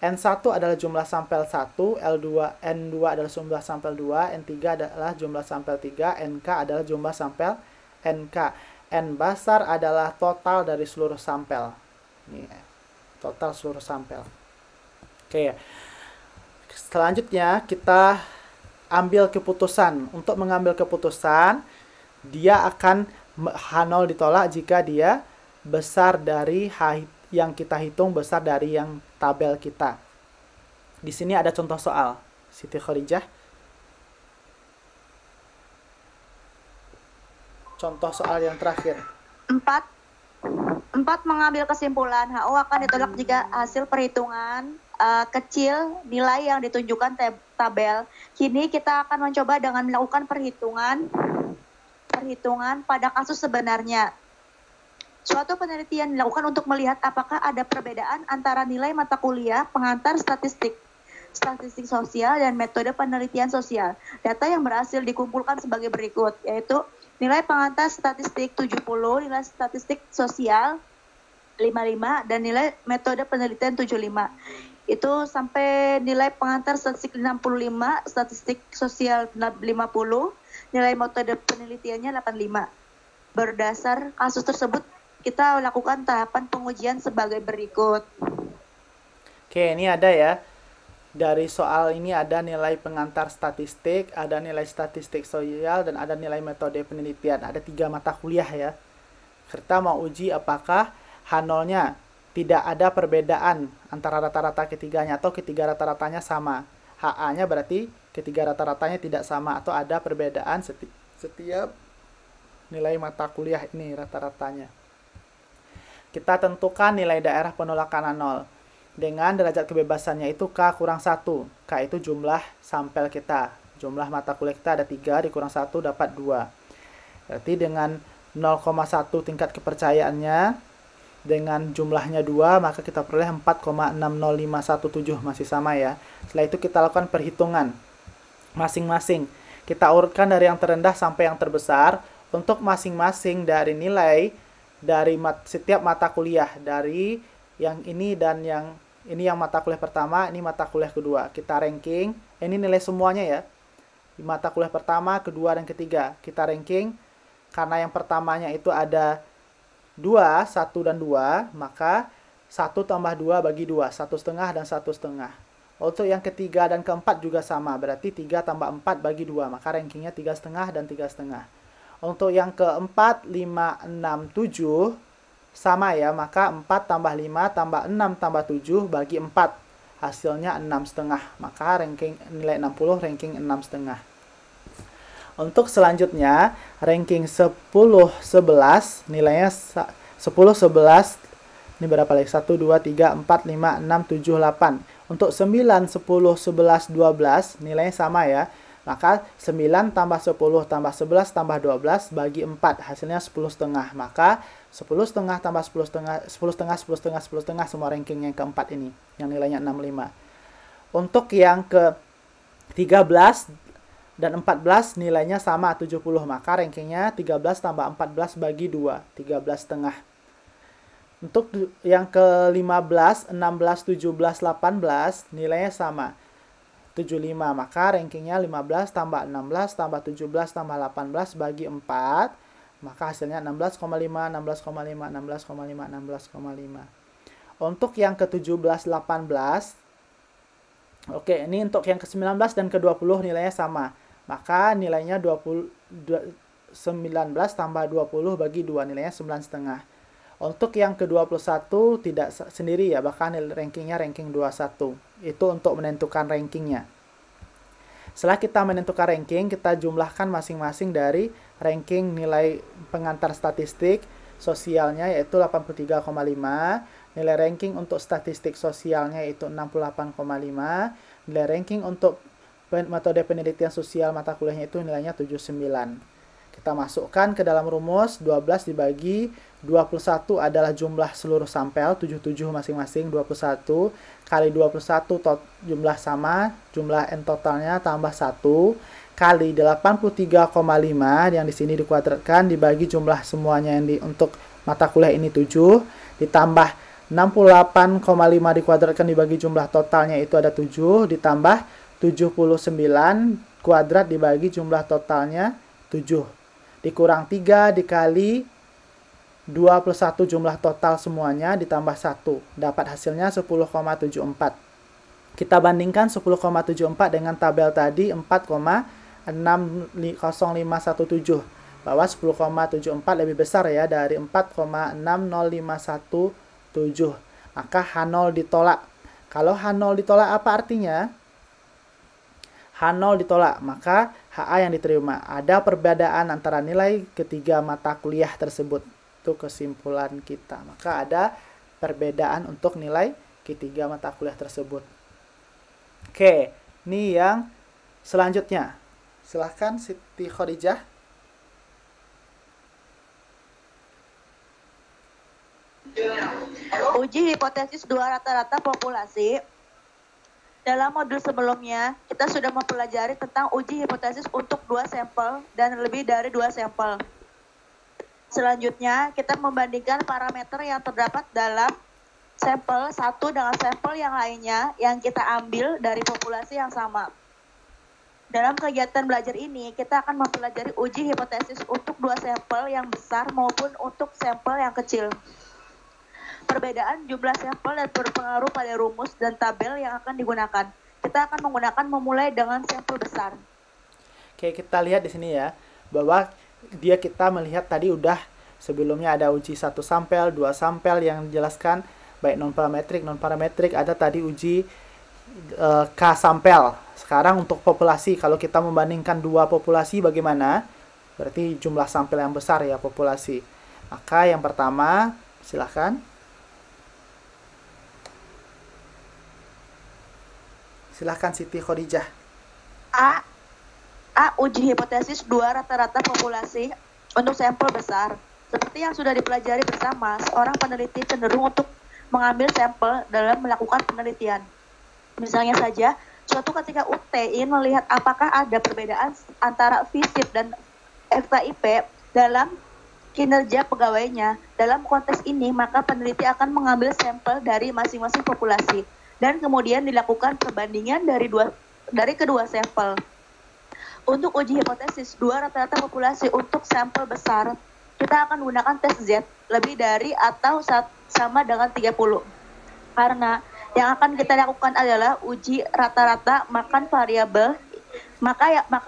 N1 adalah jumlah sampel 1, N2 adalah jumlah sampel 2, N3 adalah jumlah sampel 3, NK adalah jumlah sampel NK. N besar adalah total dari seluruh sampel. Ini total seluruh sampel. Oke. Selanjutnya kita ambil keputusan. Untuk mengambil keputusan, dia akan H0 ditolak jika dia besar dari yang kita hitung, besar dari yang tabel kita. Di sini ada contoh soal. Siti Khorijah. Contoh soal yang terakhir. 4 mengambil kesimpulan HO akan ditolak jika hasil perhitungan kecil nilai yang ditunjukkan tabel. Kini kita akan mencoba dengan melakukan perhitungan pada kasus sebenarnya. Suatu penelitian dilakukan untuk melihat apakah ada perbedaan antara nilai mata kuliah pengantar statistik sosial dan metode penelitian sosial. Data yang berhasil dikumpulkan sebagai berikut, yaitu nilai pengantar statistik 70, nilai statistik sosial 55, dan nilai metode penelitian 75. Itu sampai nilai pengantar statistik 65, statistik sosial 50, nilai metode penelitiannya 85. Berdasar kasus tersebut, kita lakukan tahapan pengujian sebagai berikut. Oke, ini ada ya. Dari soal ini ada nilai pengantar statistik, ada nilai statistik sosial, dan ada nilai metode penelitian. Ada 3 mata kuliah ya. Kita mau uji apakah H0-nya tidak ada perbedaan antara rata-rata ketiganya atau ketiga rata-ratanya sama. HA-nya berarti ketiga rata-ratanya tidak sama atau ada perbedaan setiap nilai mata kuliah ini rata-ratanya. Kita tentukan nilai daerah penolakan A0 dengan derajat kebebasannya itu K kurang 1. K itu jumlah sampel kita. Jumlah mata kuliah kita ada 3, dikurang 1 dapat 2. Berarti dengan 0,1 tingkat kepercayaannya, dengan jumlahnya 2, maka kita peroleh 4,60517, masih sama ya. Setelah itu kita lakukan perhitungan masing-masing. Kita urutkan dari yang terendah sampai yang terbesar. Untuk masing-masing dari nilai dari setiap mata kuliah, dari yang ini dan yang ini yang mata kuliah pertama, ini mata kuliah kedua. Kita ranking, ini nilai semuanya ya. Di mata kuliah pertama, kedua, dan ketiga. Kita ranking, karena yang pertamanya itu ada 2, 1 dan 2, maka 1 tambah 2 bagi 2, 1,5 dan 1,5. Untuk yang ketiga dan keempat juga sama, berarti 3 tambah 4 bagi 2, maka rankingnya 3,5 dan 3,5. Untuk yang keempat, 5, 6, 7, sama ya, maka 4 tambah 5 tambah 6 tambah 7 bagi 4, hasilnya 6,5, maka ranking nilai 60 ranking 6,5. Untuk selanjutnya ranking 10 11 nilainya 10 11 ini berapa lagi, 1 2 3 4 5 6 7 8. Untuk 9 10 11 12 nilainya sama ya, maka 9 tambah 10 tambah 11 tambah 12 bagi 4, hasilnya 10,5, maka 10,5 tambah 10,5, 10,5, 10,5, 10,5, semua ranking yang keempat ini, yang nilainya 65. Untuk yang ke 13 dan 14 nilainya sama 70, maka rankingnya 13 tambah 14 bagi 2, 13,5. Untuk yang ke 15, 16, 17, 18 nilainya sama 75, maka rankingnya 15 tambah 16 tambah 17 tambah 18 bagi 4, maka hasilnya 16,5, 16,5, 16,5, 16,5. Untuk yang ke-17, 18, oke, ini untuk yang ke-19 dan ke-20 nilainya sama. Maka nilainya 19 tambah 20 bagi 2, nilainya 9,5. Untuk yang ke-21 tidak sendiri ya, bahkan rankingnya ranking 21. Itu untuk menentukan rankingnya. Setelah kita menentukan ranking, kita jumlahkan masing-masing dari ranking nilai pengantar statistik sosialnya yaitu 83,5, nilai ranking untuk statistik sosialnya yaitu 68,5, nilai ranking untuk metode penelitian sosial mata kuliahnya itu nilainya 79. Kita masukkan ke dalam rumus, 12 dibagi 21 adalah jumlah seluruh sampel, 77 masing-masing, 21 kali 21 jumlah sama, jumlah N totalnya tambah 1, kali 83,5 yang di sini dikuadratkan dibagi jumlah semuanya yang untuk mata kuliah ini 7, ditambah 68,5 dikuadratkan dibagi jumlah totalnya itu ada 7, ditambah 79 kuadrat dibagi jumlah totalnya 7, dikurang 3 dikali 21 jumlah total semuanya ditambah 1, dapat hasilnya 10,74. Kita bandingkan 10,74 dengan tabel tadi 4,60517, bahwa 10,74 lebih besar ya dari 4,60517. Maka H0 ditolak. Kalau H0 ditolak apa artinya? H0 ditolak, maka HA yang diterima. Ada perbedaan antara nilai ketiga mata kuliah tersebut. Itu kesimpulan kita. Maka ada perbedaan untuk nilai ketiga mata kuliah tersebut. Oke, ini yang selanjutnya. Silahkan Siti Khadijah. Uji hipotesis dua rata-rata populasi. Dalam modul sebelumnya, kita sudah mempelajari tentang uji hipotesis untuk 2 sampel dan lebih dari 2 sampel. Selanjutnya, kita membandingkan parameter yang terdapat dalam sampel satu dengan sampel yang lainnya yang kita ambil dari populasi yang sama. Dalam kegiatan belajar ini, kita akan mempelajari uji hipotesis untuk 2 sampel yang besar maupun untuk sampel yang kecil. Perbedaan jumlah sampel dan berpengaruh pada rumus dan tabel yang akan digunakan. Kita akan menggunakan memulai dengan sampel besar. Oke, kita lihat di sini ya, bahwa kita melihat tadi udah sebelumnya ada uji 1 sampel, 2 sampel yang dijelaskan baik non-parametrik, ada tadi uji K sampel. Sekarang untuk populasi, kalau kita membandingkan 2 populasi bagaimana? Berarti jumlah sampel yang besar ya populasi. Maka yang pertama, silahkan. Silahkan Siti Khadijah. A. Uji hipotesis 2 rata-rata populasi untuk sampel besar. Seperti yang sudah dipelajari bersama, seorang peneliti cenderung untuk mengambil sampel dalam melakukan penelitian. Misalnya saja, suatu ketika UT ingin melihat apakah ada perbedaan antara FISIP dan FKIP dalam kinerja pegawainya. Dalam konteks ini, maka peneliti akan mengambil sampel dari masing-masing populasi dan kemudian dilakukan perbandingan dari kedua sampel. Untuk uji hipotesis dua rata-rata populasi untuk sampel besar, kita akan menggunakan tes Z lebih dari atau sama dengan 30. Karena yang akan kita lakukan adalah uji rata-rata maka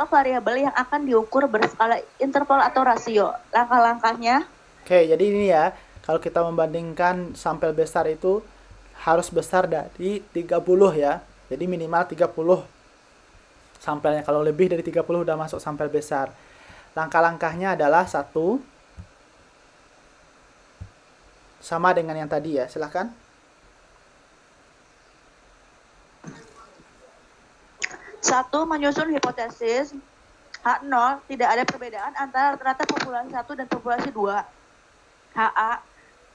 variabel yang akan diukur berskala interval atau rasio. Langkah-langkahnya. Oke, jadi ini ya, kalau kita membandingkan sampel besar itu harus besar dari 30 ya. Jadi minimal 30 sampelnya. Kalau lebih dari 30 udah masuk sampel besar. Langkah-langkahnya adalah 1, sama dengan yang tadi ya, silahkan. 1. Menyusun hipotesis. H0, tidak ada perbedaan antara rata-rata populasi 1 dan populasi 2. HA,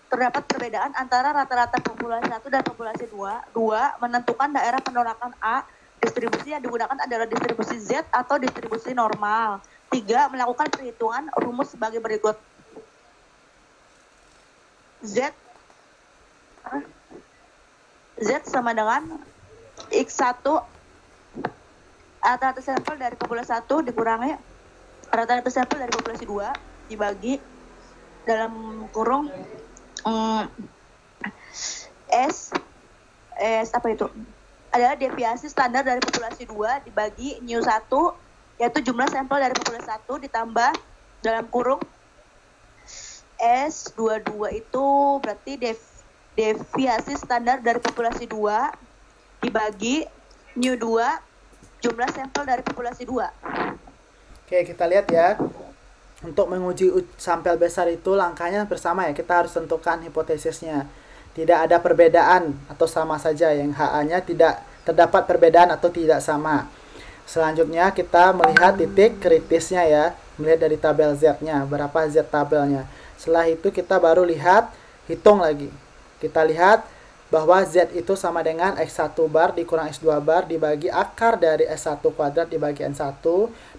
terdapat perbedaan antara rata-rata populasi 1 dan populasi 2. 2. Menentukan daerah penolakan A. Distribusi yang digunakan adalah distribusi Z atau distribusi normal. 3. Melakukan perhitungan rumus sebagai berikut. Z sama dengan X1 rata-rata sampel dari populasi 1 dikurangi rata-rata sampel dari populasi 2 dibagi dalam kurung S apa itu? Adalah deviasi standar dari populasi 2 dibagi nu1 yaitu jumlah sampel dari populasi 1 ditambah dalam kurung S22 itu berarti deviasi standar dari populasi 2 dibagi nu2 jumlah sampel dari populasi 2. Oke, kita lihat ya. Untuk menguji sampel besar itu langkahnya bersama ya. Kita harus tentukan hipotesisnya. Tidak ada perbedaan atau sama saja. Yang HA-nya tidak terdapat perbedaan atau tidak sama. Selanjutnya kita melihat titik kritisnya ya. Melihat dari tabel Z-nya. Berapa Z tabelnya. Setelah itu kita baru lihat, hitung lagi. Kita lihat bahwa Z itu sama dengan X1 bar dikurang X2 bar dibagi akar dari S1 kuadrat dibagi N1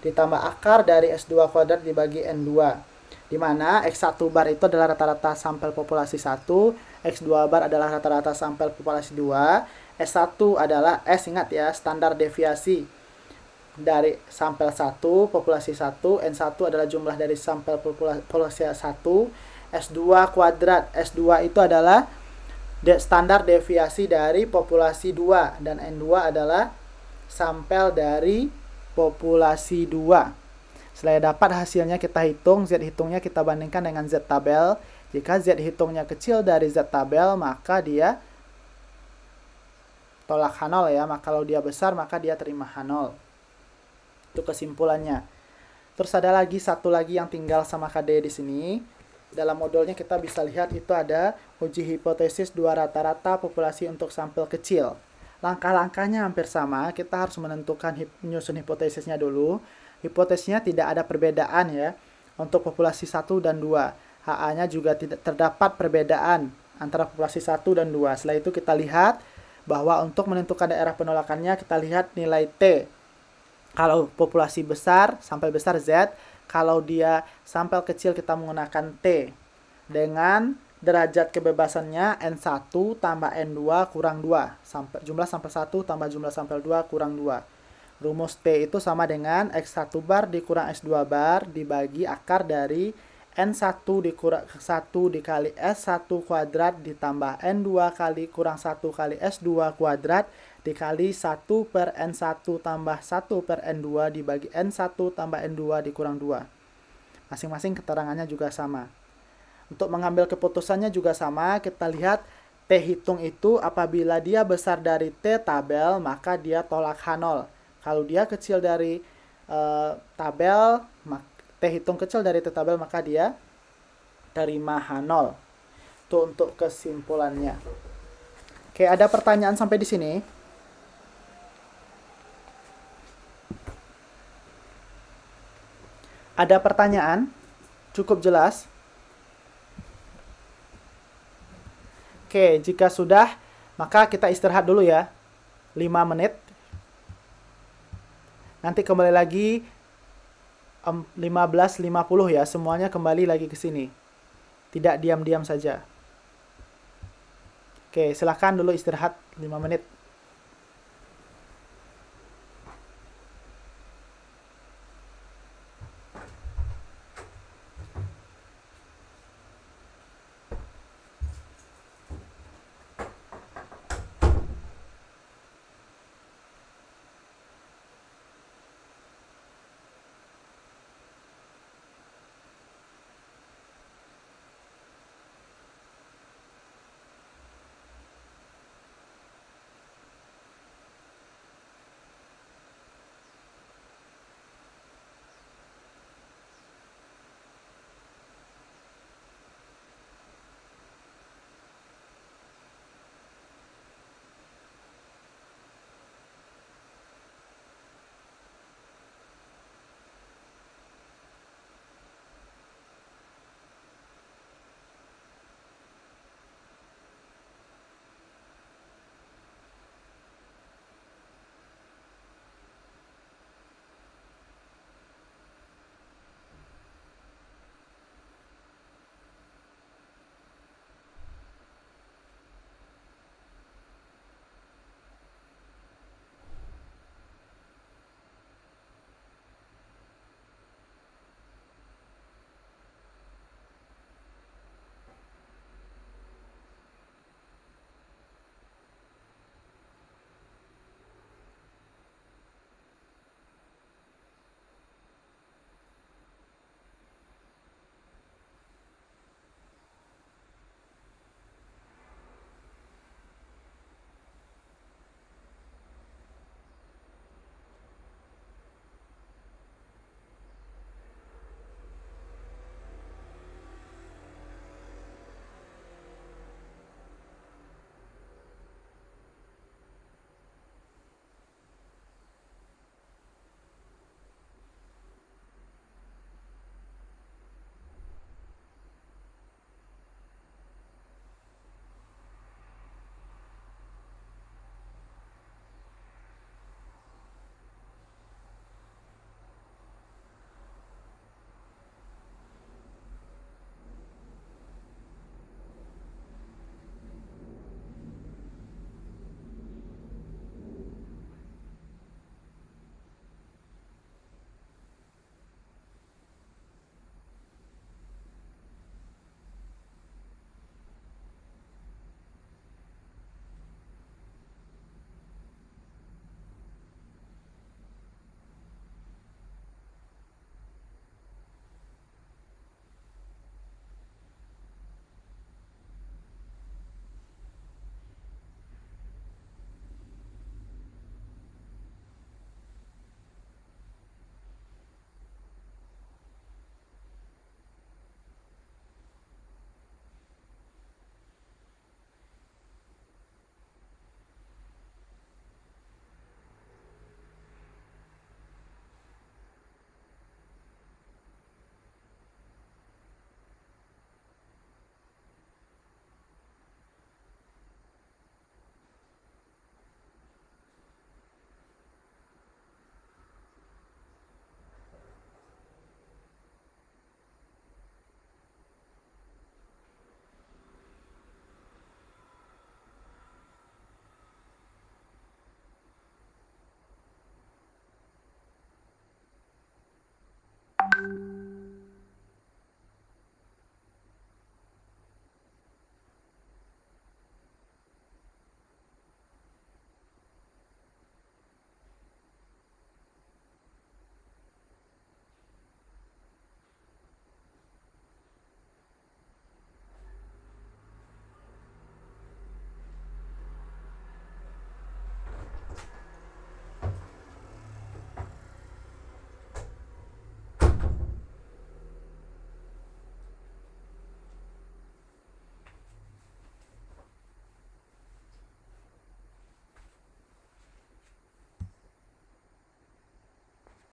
ditambah akar dari S2 kuadrat dibagi N2. Di mana X1 bar itu adalah rata-rata sampel populasi 1, X2 bar adalah rata-rata sampel populasi 2, S1 adalah ingat ya, standar deviasi dari sampel 1, populasi 1, N1 adalah jumlah dari sampel populasi 1, S2 kuadrat, S2 itu adalah standar deviasi dari populasi 2 dan N2 adalah sampel dari populasi 2. Setelah dapat hasilnya kita hitung, Z hitungnya kita bandingkan dengan Z tabel. Jika Z hitungnya kecil dari Z tabel, maka dia tolak H0 ya. Maka kalau dia besar, maka dia terima H0. Itu kesimpulannya. Terus ada lagi satu lagi yang tinggal sama KD di sini. Dalam modulnya kita bisa lihat itu ada uji hipotesis dua rata-rata populasi untuk sampel kecil. Langkah-langkahnya hampir sama, kita harus menentukan menyusun hipotesisnya dulu. Hipotesisnya tidak ada perbedaan ya untuk populasi 1 dan 2. HA-nya juga tidak terdapat perbedaan antara populasi 1 dan 2. Setelah itu kita lihat bahwa untuk menentukan daerah penolakannya kita lihat nilai T. Kalau populasi besar, sampel besar Z, kalau dia sampel kecil kita menggunakan T dengan derajat kebebasannya N1 tambah N2 kurang 2. Jumlah sampel 1 tambah jumlah sampel 2 kurang 2. Rumus T itu sama dengan X1 bar dikurang X2 bar dibagi akar dari N1 dikurang 1 dikali S1 kuadrat ditambah N2 kali kurang 1 kali S2 kuadrat dikali 1 per N1 tambah 1 per N2 dibagi N1 tambah N2 dikurang 2. Masing-masing keterangannya juga sama. Untuk mengambil keputusannya juga sama, kita lihat T hitung itu apabila dia besar dari T tabel, maka dia tolak H0. Kalau dia kecil dari tabel, T hitung kecil dari T tabel, maka dia terima H0. Itu untuk kesimpulannya. Oke, ada pertanyaan sampai di sini? Ada pertanyaan? Cukup jelas? Oke, jika sudah, maka kita istirahat dulu ya. 5 menit. Nanti kembali lagi 15.50 ya, semuanya kembali lagi ke sini. Tidak diam-diam saja. Oke, silakan dulu istirahat 5 menit.